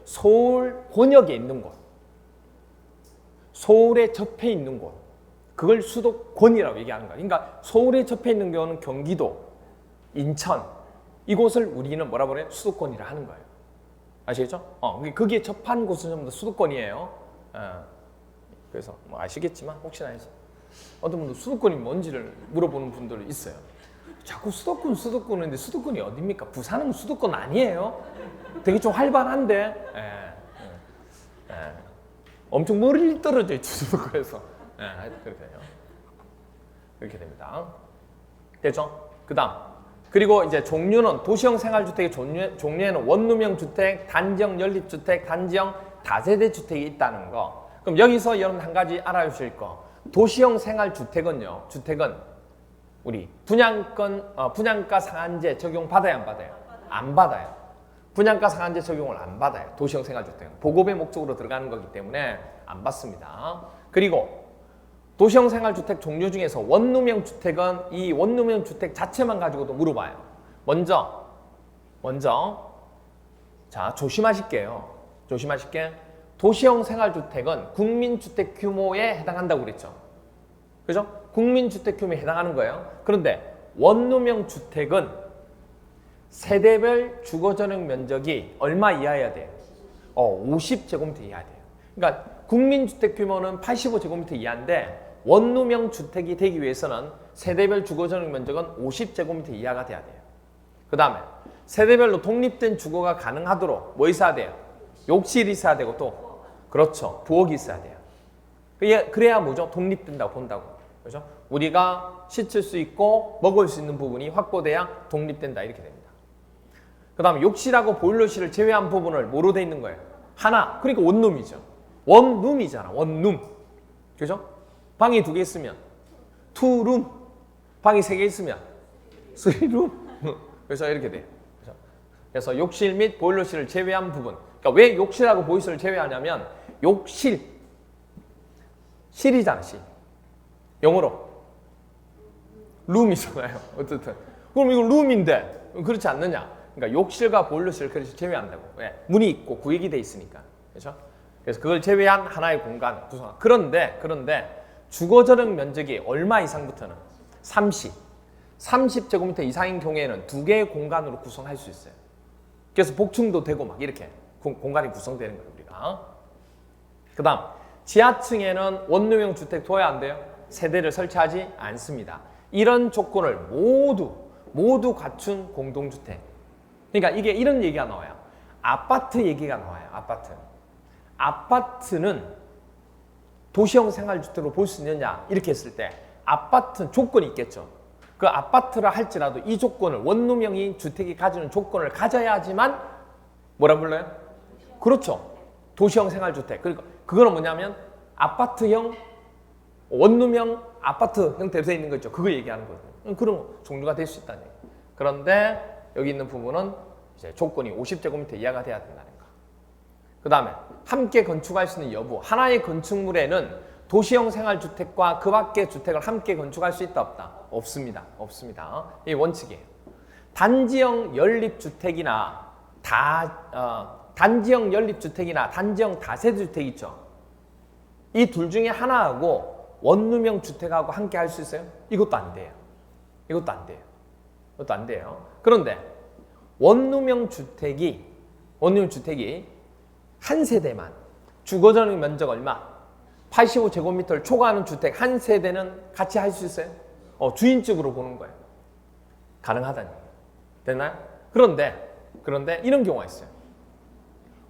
서울 권역에 있는 곳. 서울에 접해 있는 곳. 그걸 수도권이라고 얘기하는 거야. 그러니까 서울에 접해 있는 경우는 경기도, 인천 이곳을 우리는 뭐라 그래요? 수도권이라 하는 거예요. 아시겠죠? 거기에 접한 곳은 전부 다 수도권이에요. 그래서 뭐 아시겠지만 혹시나 해서 어떤 분들 수도권이 뭔지를 물어보는 분들이 있어요. 자꾸 수도권인데 수도권이 어딥니까? 부산은 수도권 아니에요. 되게 좀 활발한데 엄청 멀리 떨어져 있죠. 수도권에서. 그렇게 됩니다. 됐죠? 그 다음 그리고 이제 종류는 도시형 생활주택의 종류에는 원룸형 주택, 단지형 연립주택, 단지형 다세대 주택이 있다는 거. 그럼 여기서 여러분 한 가지 알아주실 거. 도시형 생활주택은요. 주택은 우리 분양가 상한제 적용 받아요, 안 받아요? 안 받아요. 분양가 상한제 적용을 안 받아요. 도시형 생활주택은 보급의 목적으로 들어가는 거기 때문에 안 받습니다. 그리고 도시형 생활주택 종류 중에서 원룸형 주택은 이 원룸형 주택 자체만 가지고도 물어봐요. 먼저 자 조심하실게요. 도시형 생활주택은 국민주택 규모에 해당한다고 그랬죠. 그죠? 국민주택 규모에 해당하는 거예요. 그런데 원룸형 주택은 세대별 주거전용 면적이 얼마 이하여야 돼요? 50제곱미터 이하야 돼요. 그러니까 국민주택 규모는 85제곱미터 이하인데 원룸형 주택이 되기 위해서는 세대별 주거전용 면적은 50제곱미터 이하가 돼야 돼요. 그 다음에 세대별로 독립된 주거가 가능하도록 뭐 있어야 돼요? 욕실이 있어야 되고 또 그렇죠. 부엌이 있어야 돼요. 그래야 뭐죠? 독립된다고 본다고. 그렇죠? 우리가 씻을 수 있고 먹을 수 있는 부분이 확보돼야 독립된다 이렇게 됩니다. 그 다음에 욕실하고 보일러실을 제외한 부분을 뭐로 돼 있는 거예요? 하나. 그러니까 원룸이죠. 원룸이잖아. 원룸. 그죠? 방이 2개 있으면 투룸. 방이 3개 있으면 쓰리룸. 그래서 이렇게 돼요. 그래서 욕실 및 보일러실을 제외한 부분. 그러니까 왜 욕실하고 보일러실을 제외하냐면 실이잖아. 실. 영어로 룸이잖아요. 어쨌든 그럼 이거 룸인데 그렇지 않느냐? 그러니까 욕실과 보일러실을 그래서 제외한다고. 왜? 문이 있고 구획이 돼 있으니까. 그렇죠? 그래서 그걸 제외한 하나의 공간 구성. 그런데 주거저녁 면적이 얼마 이상부터는 30제곱미터 이상인 경우에는 두 개의 공간으로 구성할 수 있어요. 그래서 복층도 되고 막 이렇게 공간이 구성되는 거예요, 우리가. 그다음 지하층에는 원룸형 주택 둬야 안 돼요? 세대를 설치하지 않습니다. 이런 조건을 모두 갖춘 공동주택. 그러니까 이게 이런 얘기가 나와요. 아파트 얘기가 나와요. 아파트는 도시형 생활주택으로 볼 수 있느냐 이렇게 했을 때 아파트는 조건이 있겠죠. 그 아파트라 할지라도 이 조건을 원룸형인 주택이 가지는 조건을 가져야지만 뭐라 불러요? 그렇죠. 도시형 생활주택. 그러니까 그거는 뭐냐면 아파트형 원룸형 아파트 형태로 되어 있는 거 있죠. 그거 얘기하는 거거든요. 그런 종류가 될 수 있다는 얘기예요. 그런데 여기 있는 부분은 이제 조건이 50제곱미터 이하가 돼야 된다는 거. 그 다음에 함께 건축할 수 있는 여부. 하나의 건축물에는 도시형 생활주택과 그 밖의 주택을 함께 건축할 수 있다 없다? 없습니다. 이게 원칙이에요. 단지형 연립주택이나 단지형 연립주택이나 단지형 다세대주택 있죠. 이 둘 중에 하나하고 원룸형 주택하고 함께 할 수 있어요? 이것도 안 돼요. 그런데 원룸형 주택이 한 세대만 주거전용 면적 얼마? 85제곱미터를 초과하는 주택 한 세대는 같이 할 수 있어요? 주인적으로 보는 거예요. 가능하다니. 됐나요? 그런데 이런 경우가 있어요.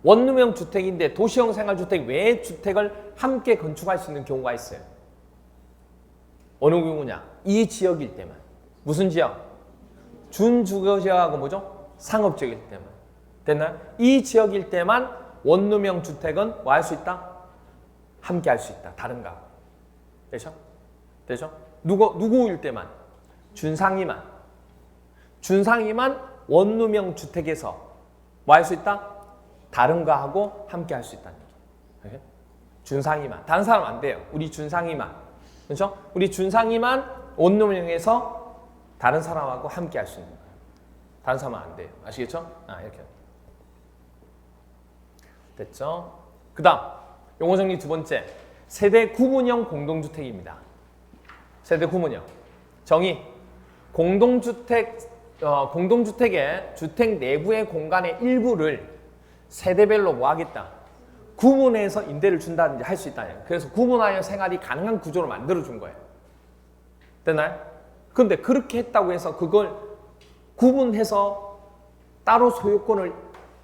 원룸형 주택인데 도시형 생활주택 외의 주택을 함께 건축할 수 있는 경우가 있어요. 어느 경우냐? 이 지역일 때만. 무슨 지역? 준주거지역하고 뭐죠? 상업지역일 때만. 됐나요? 이 지역일 때만 원룸형 주택은 뭐 할 수 있다? 함께 할 수 있다. 다른가? 되죠? 누구일 때만? 준상이만 원룸형 주택에서 뭐 할 수 있다? 다른가 하고 함께 할 수 있다는 얘기. 준상이만. 다른 사람 안 돼요. 우리 준상이만. 그렇죠? 우리 준상이만 원룸형에서 다른 사람하고 함께 할 수 있는 거예요. 다른 사람은 안 돼요. 아시겠죠? 이렇게. 됐죠? 그 다음 용어 정리 두 번째. 세대 구분형 공동주택입니다. 세대 구분형. 정의. 공동주택의 주택 내부의 공간의 일부를 세대별로 뭐 하겠다? 구분해서 임대를 준다든지 할 수 있다. 그래서 구분하여 생활이 가능한 구조로 만들어준 거예요. 됐나요? 근데 그렇게 했다고 해서 그걸 구분해서 따로 소유권을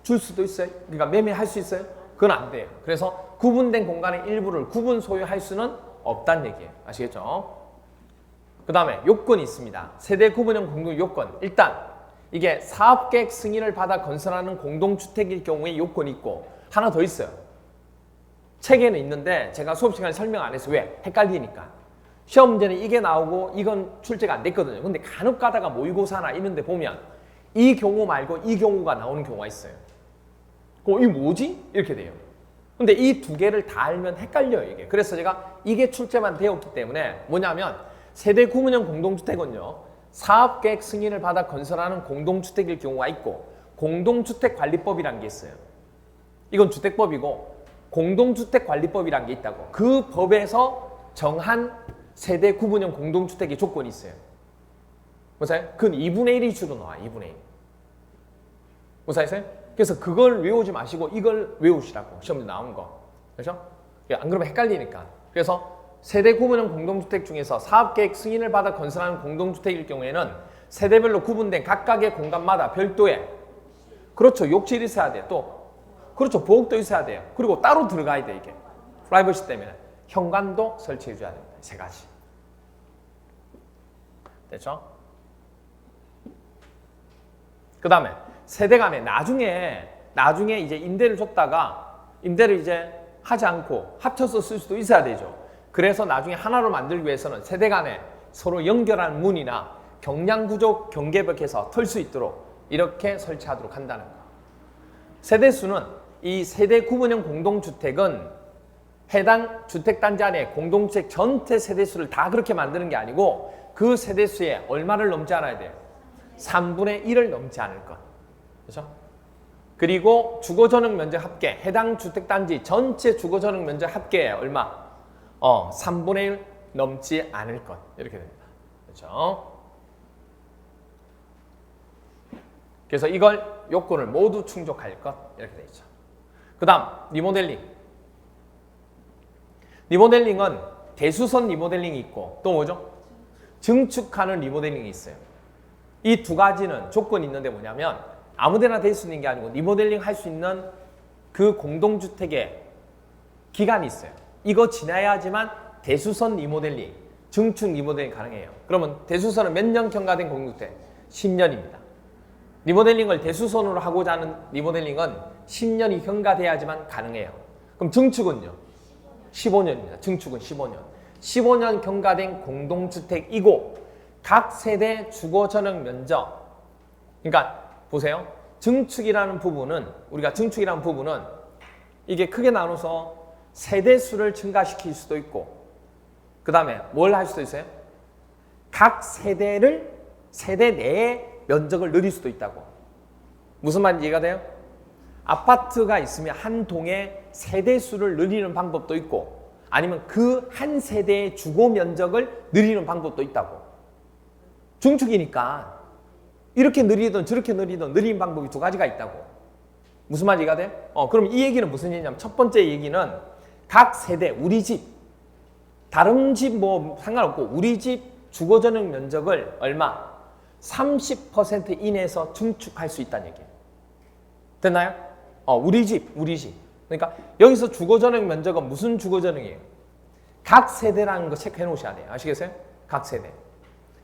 줄 수도 있어요. 그러니까 매매할 수 있어요? 그건 안 돼요. 그래서 구분된 공간의 일부를 구분 소유할 수는 없다는 얘기예요. 아시겠죠? 그 다음에 요건이 있습니다. 세대 구분형 공동 요건. 일단 이게 사업계획 승인을 받아 건설하는 공동주택일 경우에 요건이 있고 하나 더 있어요. 책에는 있는데 제가 수업 시간에 설명 안 해서 왜? 헷갈리니까. 시험 문제는 이게 나오고 이건 출제가 안 됐거든요. 근데 간혹 가다가 모의고사나 이런 데 보면 이 경우 말고 이 경우가 나오는 경우가 있어요. 이게 뭐지? 이렇게 돼요. 근데 이 두 개를 다 알면 헷갈려요, 이게. 그래서 제가 이게 출제만 되었기 때문에 뭐냐면 세대 구분형 공동주택은요. 사업계획 승인을 받아 건설하는 공동주택일 경우가 있고 공동주택관리법이라는 게 있어요. 이건 주택법이고 공동주택관리법이라는 게 있다고. 그 법에서 정한 세대 구분형 공동주택의 조건이 있어요. 무사요? 그건 2분의 1이 주로 나와요. 2분의 1. 무사했어요? 그래서 그걸 외우지 마시고 이걸 외우시라고. 시험에 나온 거. 그렇죠? 안 그러면 헷갈리니까. 그래서 세대 구분형 공동주택 중에서 사업계획 승인을 받아 건설하는 공동주택일 경우에는 세대별로 구분된 각각의 공간마다 별도의 그렇죠. 욕실이 있어야 돼요. 또 그렇죠. 부엌도 있어야 돼요. 그리고 따로 들어가야 돼 이게. 프라이버시 때문에. 현관도 설치해 줘야 됩니다. 세 가지. 됐죠? 그 다음에 세대 간에 나중에 이제 임대를 줬다가 임대를 이제 하지 않고 합쳐서 쓸 수도 있어야 되죠. 그래서 나중에 하나로 만들기 위해서는 세대 간에 서로 연결하는 문이나 경량구조 경계벽에서 털 수 있도록 이렇게 설치하도록 한다는 거. 세대수는 이 세대 구분형 공동주택은 해당 주택단지 안에 공동주택 전체 세대수를 다 그렇게 만드는 게 아니고 그 세대수에 얼마를 넘지 않아야 돼요? 3분의 1을 넘지 않을 것. 그렇죠? 그리고 주거전용 면적 합계, 해당 주택단지 전체 주거전용 면적 합계에 얼마? 3분의 1 넘지 않을 것. 이렇게 됩니다. 그렇죠? 그래서 이걸 요건을 모두 충족할 것. 이렇게 되어 있죠. 그 다음 리모델링. 리모델링은 대수선 리모델링이 있고 또 뭐죠? 증축하는 리모델링이 있어요. 이 두 가지는 조건이 있는데 뭐냐면 아무데나 될 수 있는 게 아니고 리모델링 할 수 있는 그 공동주택에 기간이 있어요. 이거 지나야지만 대수선 리모델링, 증축 리모델링 가능해요. 그러면 대수선은 몇 년 경과된 공동주택? 10년입니다. 리모델링을 대수선으로 하고자 하는 리모델링은 10년이 경과돼야지만 가능해요. 그럼 증축은요? 15년입니다. 증축은 15년. 15년 경과된 공동주택이고 각 세대 주거전용 면적. 그러니까 보세요. 증축이라는 부분은 이게 크게 나눠서 세대수를 증가시킬 수도 있고 그 다음에 뭘 할 수도 있어요? 각 세대 내의 면적을 늘릴 수도 있다고. 무슨 말인지 이해가 돼요? 아파트가 있으면 한 동에 세대수를 늘리는 방법도 있고 아니면 그 한 세대의 주거 면적을 늘리는 방법도 있다고. 중축이니까 이렇게 늘리든 저렇게 늘리든 늘리는 방법이 두 가지가 있다고. 무슨 말인지 이해가 돼? 그럼 이 얘기는 무슨 얘기냐면 첫 번째 얘기는 각 세대, 우리 집, 다른 집 뭐 상관없고 우리 집 주거전용 면적을 얼마? 30% 이내에서 증축할 수 있다는 얘기예요. 됐나요? 우리 집. 그러니까 여기서 주거전용 면적은 무슨 주거전용이에요? 각 세대라는 거 체크해 놓으셔야 돼요. 아시겠어요? 각 세대.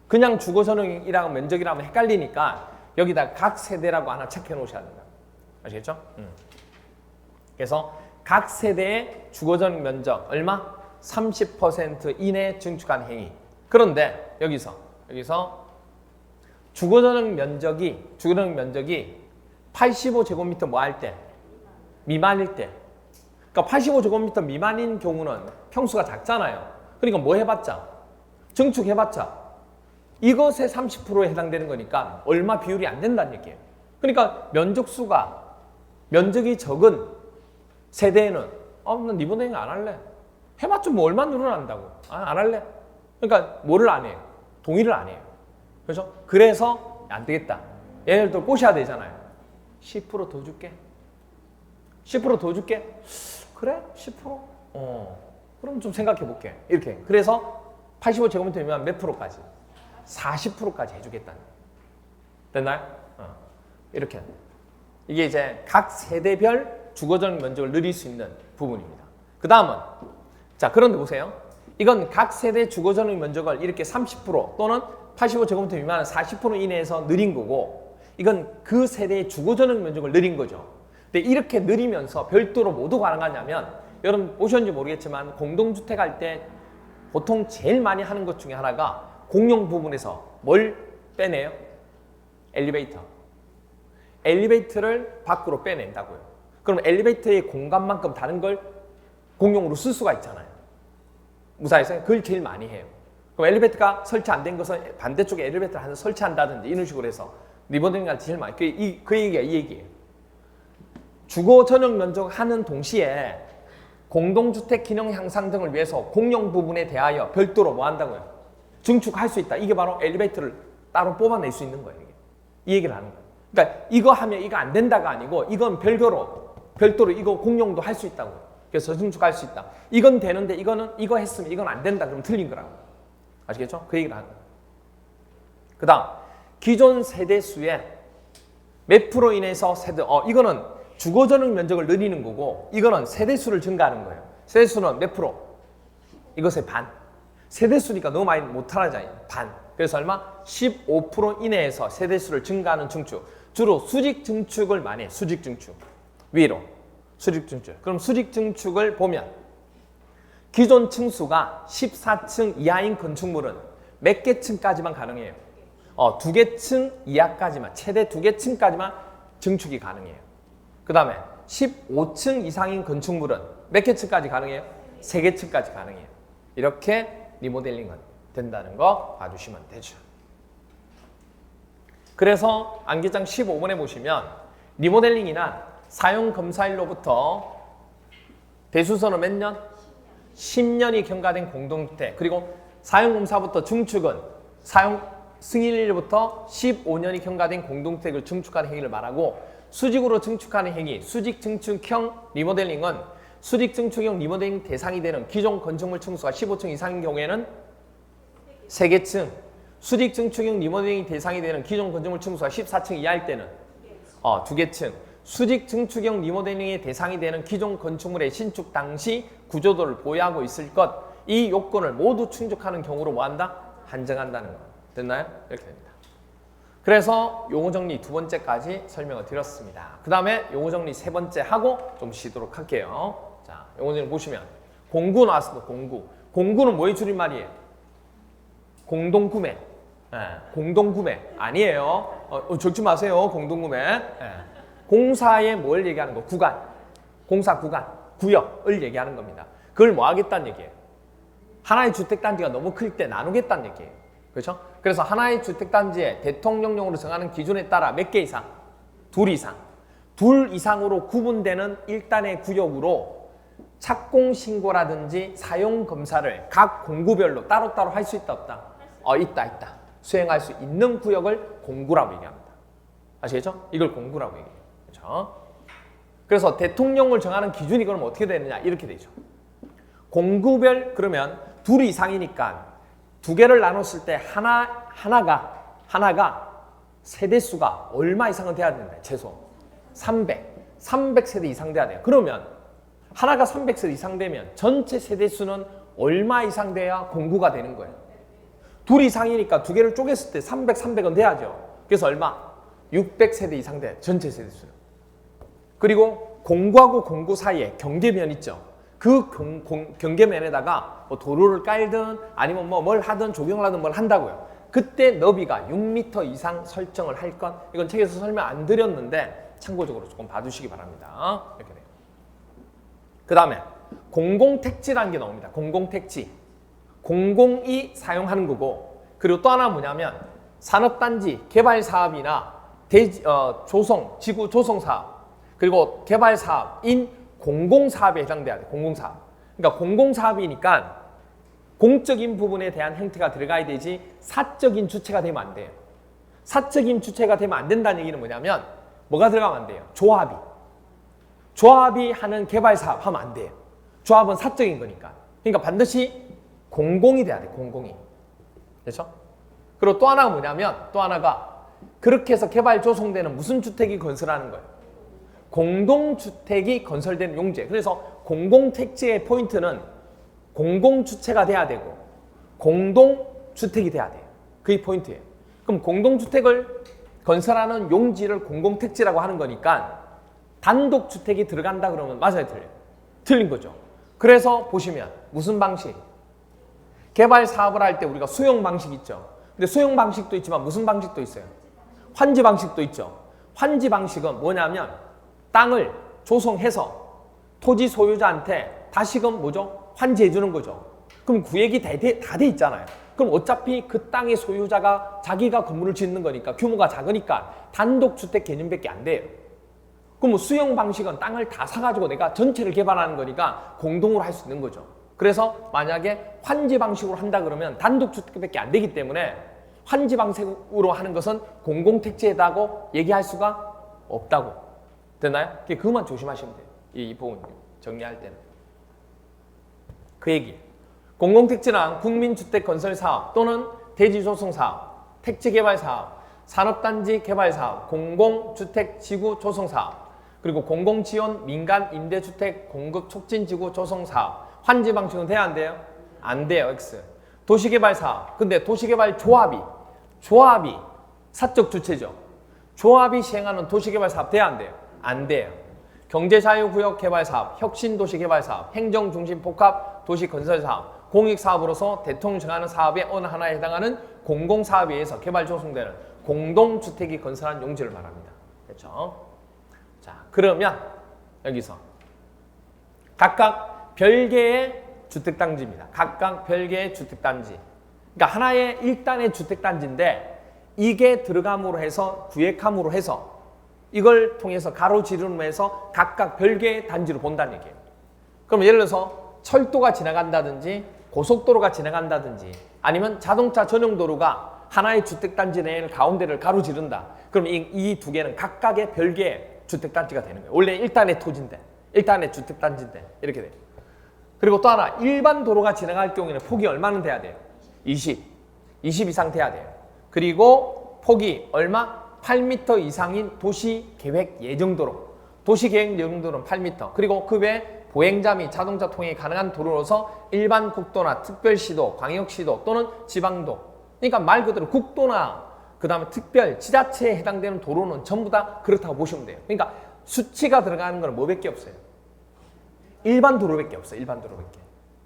그냥 주거전용이랑 면적이랑 헷갈리니까 여기다 각 세대라고 하나 체크해 놓으셔야 된다. 아시겠죠? 그래서 각 세대의 주거전용 면적 얼마? 30% 이내 증축한 행위. 그런데 여기서 주거전용 면적이 85제곱미터 뭐 할 때? 미만일 때. 그러니까 85제곱미터 미만인 경우는 평수가 작잖아요. 그러니까 뭐 해봤자? 증축해봤자 이것의 30%에 해당되는 거니까 얼마 비율이 안 된다는 얘기예요. 그러니까 면적이 적은 세대에는 난 리모델링 안 할래. 해봤자 뭐 얼마 늘어난다고. 안 할래. 그러니까 뭐를 안 해요? 동의를 안 해요. 그렇죠? 그래서 안 되겠다. 얘네들 꼬셔야 되잖아요. 10% 더 줄게. 10% 더 줄게. 그래? 10%? 그럼 좀 생각해 볼게. 이렇게. 그래서 85제곱미터면 몇 프로까지? 40%까지 해주겠다는. 됐나요? 이렇게. 이게 이제 각 세대별 주거전용 면적을 늘릴 수 있는 부분입니다. 그 다음은 그런데 보세요. 이건 각 세대 주거전용 면적을 이렇게 30% 또는 85제곱미터 미만은 40% 이내에서 늘린 거고 이건 그 세대의 주거전용 면적을 늘린 거죠. 근데 이렇게 늘리면서 별도로 뭐도 가능하냐면 여러분 보셨는지 모르겠지만 공동주택 할 때 보통 제일 많이 하는 것 중에 하나가 공용 부분에서 뭘 빼내요? 엘리베이터를 밖으로 빼낸다고요. 그럼 엘리베이터의 공간만큼 다른 걸 공용으로 쓸 수가 있잖아요. 무사해서 그걸 제일 많이 해요. 그럼 엘리베이터가 설치 안 된 것은 반대쪽에 엘리베이터를 하나 설치한다든지 이런 식으로 해서 리모델링 할 때 제일 많이 이 얘기예요. 주거 전용 면적 하는 동시에 공동주택 기능 향상 등을 위해서 공용 부분에 대하여 별도로 뭐 한다고요? 증축할 수 있다. 이게 바로 엘리베이터를 따로 뽑아낼 수 있는 거예요. 이 얘기를 하는 거예요. 그러니까 이거 하면 이거 안 된다가 아니고 이건 별도로 이거 공용도 할 수 있다고. 그래서 증축할 수 있다. 이건 되는데 이거 했으면 이건 안 된다. 그럼 틀린 거라고. 아시겠죠? 그 얘기를 하는 거예요. 그 다음 기존 세대수의 몇 프로 인해서 이거는 주거전용 면적을 늘리는 거고 이거는 세대수를 증가하는 거예요. 세대수는 몇 프로? 이것의 반. 세대수니까 너무 많이 못하잖아요. 반. 그래서 얼마? 15% 이내에서 세대수를 증가하는 증축. 주로 수직 증축을 많이 해요. 수직 증축. 위로. 수직 증축. 그럼 수직 증축을 보면 기존 층수가 14층 이하인 건축물은 몇 개 층까지만 가능해요? 2개 층 이하까지만, 최대 2개 층까지만 증축이 가능해요. 그 다음에 15층 이상인 건축물은 몇 개 층까지 가능해요? 3개 층까지 가능해요. 이렇게 리모델링은 된다는 거 봐주시면 되죠. 그래서 암기장 15번에 보시면 리모델링이나 사용 검사일로부터 대수선은 몇 년? 10년이 경과된 공동주택. 그리고 사용 검사부터 증축은 사용 승인일로부터 15년이 경과된 공동주택을 증축하는 행위를 말하고, 수직으로 증축하는 행위, 수직 증축형 리모델링은 수직 증축형 리모델링 대상이 되는 기존 건축물 층수가 15층 이상인 경우에는 3개층, 수직 증축형 리모델링 대상이 되는 기존 건축물 층수가 14층 이하일 때는 2개층, 수직 증축형 리모델링의 대상이 되는 기존 건축물의 신축 당시 구조도를 보유하고 있을 것, 이 요건을 모두 충족하는 경우로 뭐한다? 한정한다는 거. 됐나요? 이렇게 됩니다. 그래서 용어 정리 2번째까지 설명을 드렸습니다. 그 다음에 용어 정리 3번째 하고 좀 쉬도록 할게요. 자, 용어 정리 보시면 공구 나왔습니다. 공구. 공구는 뭐의 줄임말이에요? 공동구매. 공동구매. 아니에요. 적지 마세요. 공동구매. 공사에 뭘 얘기하는 거? 구간. 공사 구간. 구역을 얘기하는 겁니다. 그걸 뭐 하겠다는 얘기예요? 하나의 주택단지가 너무 클 때 나누겠다는 얘기예요. 그렇죠? 그래서 하나의 주택단지에 대통령령으로 정하는 기준에 따라 몇 개 이상? 2 이상. 2 이상으로 구분되는 일단의 구역으로 착공신고라든지 사용검사를 각 공구별로 따로따로 할 수 있다 없다? 있다. 수행할 수 있는 구역을 공구라고 얘기합니다. 아시겠죠? 이걸 공구라고 얘기해요. 그렇죠? 그래서 대통령을 정하는 기준이 그럼 어떻게 되느냐? 이렇게 되죠. 공구별 그러면 2 이상이니까 2개를 나눴을 때 하나가 세대수가 얼마 이상은 돼야 된다. 최소 300세대 이상 돼야 돼요. 그러면 하나가 300세대 이상 되면 전체 세대수는 얼마 이상 돼야 공구가 되는 거예요? 2 이상이니까 2개를 쪼갰을 때 300은 돼야죠. 그래서 얼마? 600세대 이상 돼요. 전체 세대수는. 그리고 공구하고 공구 사이에 경계면 있죠. 그 경계면에다가 뭐 도로를 깔든 아니면 뭘 하든 조경을 하든 뭘 한다고요. 그때 너비가 6m 이상 설정을 할 것. 이건 책에서 설명 안 드렸는데 참고적으로 조금 봐주시기 바랍니다. 이렇게 돼요. 그 다음에 공공택지라는 게 나옵니다. 공공택지. 공공이 사용하는 거고, 그리고 또 하나 뭐냐면 산업단지 개발사업이나 조성, 지구 조성사업, 그리고 개발사업인 공공사업에 해당돼야 돼. 공공사업. 그러니까 공공사업이니까 공적인 부분에 대한 형태가 들어가야 되지 사적인 주체가 되면 안 돼요. 사적인 주체가 되면 안 된다는 얘기는 뭐냐면 뭐가 들어가면 안 돼요? 조합이 하는 개발사업 하면 안 돼요. 조합은 사적인 거니까. 그러니까 반드시 공공이 돼야 돼. 공공이. 그렇죠? 그리고 또 하나가 뭐냐면 또 하나가 그렇게 해서 개발 조성되는 무슨 주택이 건설하는 거예요? 공동주택이 건설되는 용지. 그래서 공공택지의 포인트는 공공주체가 돼야 되고 공동주택이 돼야 돼요. 그게 포인트예요. 그럼 공동주택을 건설하는 용지를 공공택지라고 하는 거니까 단독주택이 들어간다 그러면 맞아요, 틀려요? 틀린 거죠. 그래서 보시면 무슨 방식? 개발 사업을 할 때 우리가 수용 방식 있죠. 근데 수용 방식도 있지만 무슨 방식도 있어요? 환지 방식도 있죠. 환지 방식은 뭐냐면 땅을 조성해서 토지 소유자한테 다시금 뭐죠? 환지해 주는 거죠. 그럼 구획이 다 돼 있잖아요. 그럼 어차피 그 땅의 소유자가 자기가 건물을 짓는 거니까 규모가 작으니까 단독주택 개념밖에 안 돼요. 그럼 뭐 수용 방식은 땅을 다 사가지고 내가 전체를 개발하는 거니까 공동으로 할 수 있는 거죠. 그래서 만약에 환지 방식으로 한다 그러면 단독주택밖에 안 되기 때문에 환지 방식으로 하는 것은 공공택지에다고 얘기할 수가 없다고. 됐나요? 그것만 조심하시면 돼요. 이 부분 정리할 때는. 그 얘기. 공공택지란 국민주택 건설사업 또는 대지조성사업, 택지개발사업, 산업단지 개발사업, 공공주택지구 조성사업, 그리고 공공지원 민간 임대주택 공급 촉진지구 조성사업. 환지 방식은 돼야 안 돼요? 안 돼요. X. 도시개발사업. 근데 도시개발 조합이 사적 주체죠. 조합이 시행하는 도시개발사업 돼야 안 돼요? 안 돼요. 경제자유구역 개발사업, 혁신도시개발사업, 행정중심 복합 도시건설사업, 공익사업으로서 대통령 정하는 사업의 어느 하나에 해당하는 공공사업에 의해서 개발 조성되는 공동주택이 건설한 용지를 말합니다. 그렇죠? 자, 그러면 여기서 각각 별개의 주택단지입니다. 각각 별개의 주택단지. 그러니까 하나의 일단의 주택단지인데 이게 들어감으로 해서 구획함으로 해서 이걸 통해서 가로지름에서 각각 별개의 단지로 본다는 얘기예요. 그럼 예를 들어서 철도가 지나간다든지 고속도로가 지나간다든지 아니면 자동차 전용 도로가 하나의 주택단지 내의 가운데를 가로지른다. 그럼 이 두 개는 각각의 별개의 주택단지가 되는 거예요. 원래 1단의 토지인데 1단의 주택단지인데 이렇게 돼요. 그리고 또 하나 일반 도로가 지나갈 경우에는 폭이 얼마나 돼야 돼요? 20 이상 돼야 돼요. 그리고 폭이 얼마? 8m 이상인 도시계획 예정도로. 도시계획 예정도로는 8m. 그리고 그 외에 보행자 및 자동차 통행이 가능한 도로로서 일반 국도나 특별시도, 광역시도 또는 지방도. 그러니까 말 그대로 국도나 그 다음에 특별, 지자체에 해당되는 도로는 전부 다 그렇다고 보시면 돼요. 그러니까 수치가 들어가는 건 뭐밖에 없어요? 일반 도로밖에 없어요. 일반 도로밖에.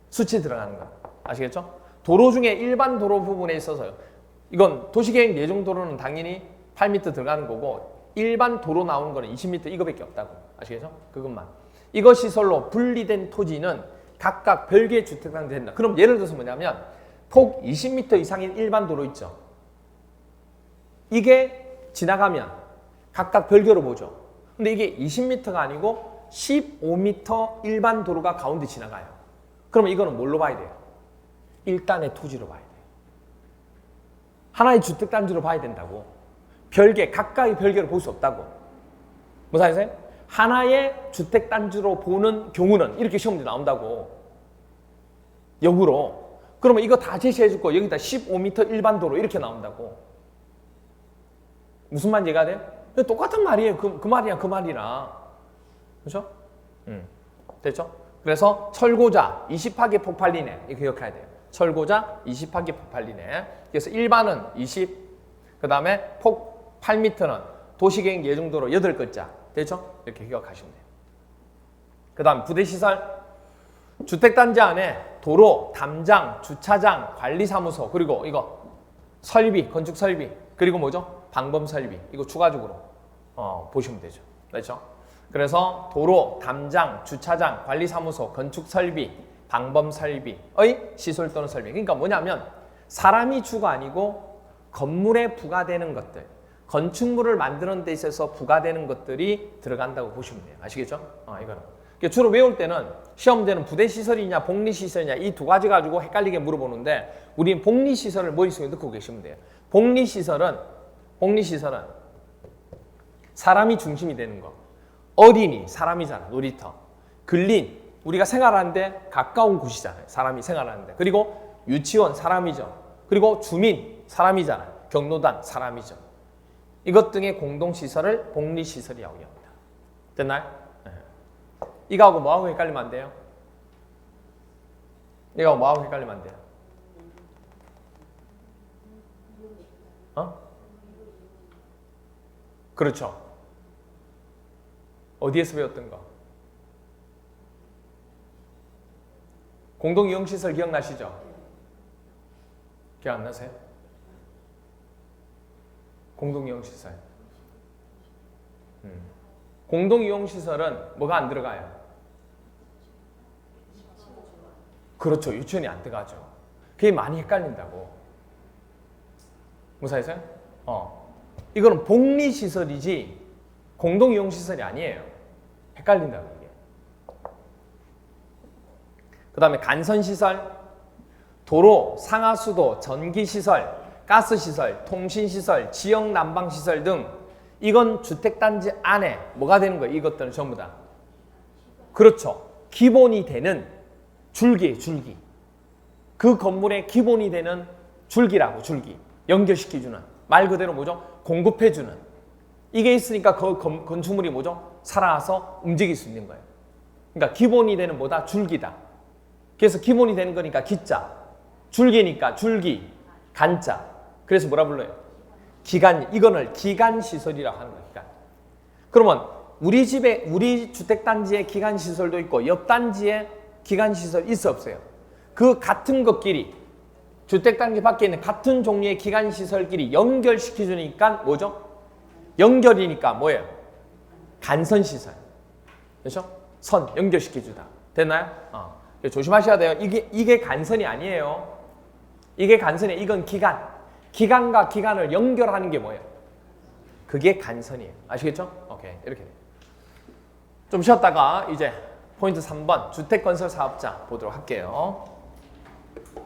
수치 들어가는 거. 아시겠죠? 도로 중에 일반 도로 부분에 있어서요. 이건 도시계획 예정도로는 당연히 8m 들어가는 거고 일반 도로 나오는 거는 20m 이거밖에 없다고. 아시겠죠? 그것만. 이거 시설로 분리된 토지는 각각 별개의 주택단지 된다. 그럼 예를 들어서 뭐냐면 폭 20m 이상인 일반 도로 있죠. 이게 지나가면 각각 별개로 보죠. 근데 이게 20m가 아니고 15m 일반 도로가 가운데 지나가요. 그러면 이거는 뭘로 봐야 돼요? 일단의 토지로 봐야 돼요. 하나의 주택단지로 봐야 된다고. 별개, 각각의 별개로 볼 수 없다고. 무슨 말이세요? 하나의 주택단지로 보는 경우는 이렇게 시험문제 나온다고. 역으로. 그러면 이거 다 제시해 줄 거 여기다 15m 일반 도로 이렇게 나온다고. 무슨 말인지 이해가 돼요? 똑같은 말이에요. 그 말이야, 그 말이랑. 그렇죠? 됐죠? 그래서 철고자 20하게 폭발리네. 이거 기억해야 돼요. 철고자 20하게 폭발리네. 그래서 일반은 20, 그 다음에 폭 8m는 도시계획 예정도로 8글자. 됐죠? 이렇게 기억하시면 돼요. 그 다음 부대시설. 주택단지 안에 도로, 담장, 주차장, 관리사무소, 그리고 이거 설비, 건축 설비, 그리고 뭐죠? 방범 설비. 이거 추가적으로 보시면 되죠. 그렇죠? 그래서 도로, 담장, 주차장, 관리사무소, 건축 설비, 방범 설비의 시설 또는 설비. 그러니까 뭐냐면 사람이 주가 아니고 건물에 부과되는 것들, 건축물을 만드는 데 있어서 부과되는 것들이 들어간다고 보시면 돼요. 아시겠죠? 이거는. 주로 외울 때는 시험제는 부대시설이냐 복리시설이냐 이 두 가지 가지고 헷갈리게 물어보는데 우리는 복리시설을 머릿속에 넣고 계시면 돼요. 복리시설은 사람이 중심이 되는 거. 어린이, 사람이잖아. 놀이터. 근린, 우리가 생활하는데 가까운 곳이잖아요. 사람이 생활하는데. 그리고 유치원, 사람이죠. 그리고 주민, 사람이잖아요. 경로당, 사람이죠. 이것 등의 공동시설을 복리시설이라고 합니다. 됐나요? 네. 이거하고 뭐하고 헷갈리면 안 돼요? 이거하고 뭐하고 헷갈리면 안 돼요? 그렇죠. 어디에서 배웠던 거? 공동이용시설 기억나시죠? 기억 안 나세요? 공동이용시설. 공동이용시설은 뭐가 안 들어가요? 그렇죠. 유치원이 안 들어가죠. 그게 많이 헷갈린다고. 무사해서요? 이거는 복리시설이지 공동이용시설이 아니에요. 헷갈린다고 이게. 그 다음에 간선시설, 도로, 상하수도, 전기시설, 가스시설, 통신시설, 지역난방시설 등 이건 주택단지 안에 뭐가 되는 거예요? 이것들은 전부 다. 그렇죠. 기본이 되는 줄기예요. 줄기. 그 건물의 기본이 되는 줄기라고. 줄기. 연결시켜주는. 말 그대로 뭐죠? 공급해주는. 이게 있으니까 그 건축물이 뭐죠? 살아서 움직일 수 있는 거예요. 그러니까 기본이 되는 뭐다? 줄기다. 그래서 기본이 되는 거니까 기자. 줄기니까 줄기. 간자. 그래서 뭐라 불러요? 기간. 이거를 기간시설이라고 하는 거니까. 그러면 우리 집에, 우리 주택단지에 기간시설도 있고 옆 단지에 기간시설 있어 없어요? 그 같은 것끼리 주택단지 밖에 있는 같은 종류의 기간시설끼리 연결시켜주니까 뭐죠? 연결이니까 뭐예요? 간선시설. 그렇죠? 선 연결시켜주다. 됐나요? 조심하셔야 돼요. 이게 간선이 아니에요. 이게 간선이 이건 기간. 기간과 기간을 연결하는 게 뭐예요? 그게 간선이에요. 아시겠죠? 오케이. 이렇게. 좀 쉬었다가 이제 포인트 3번 주택건설 사업자 보도록 할게요.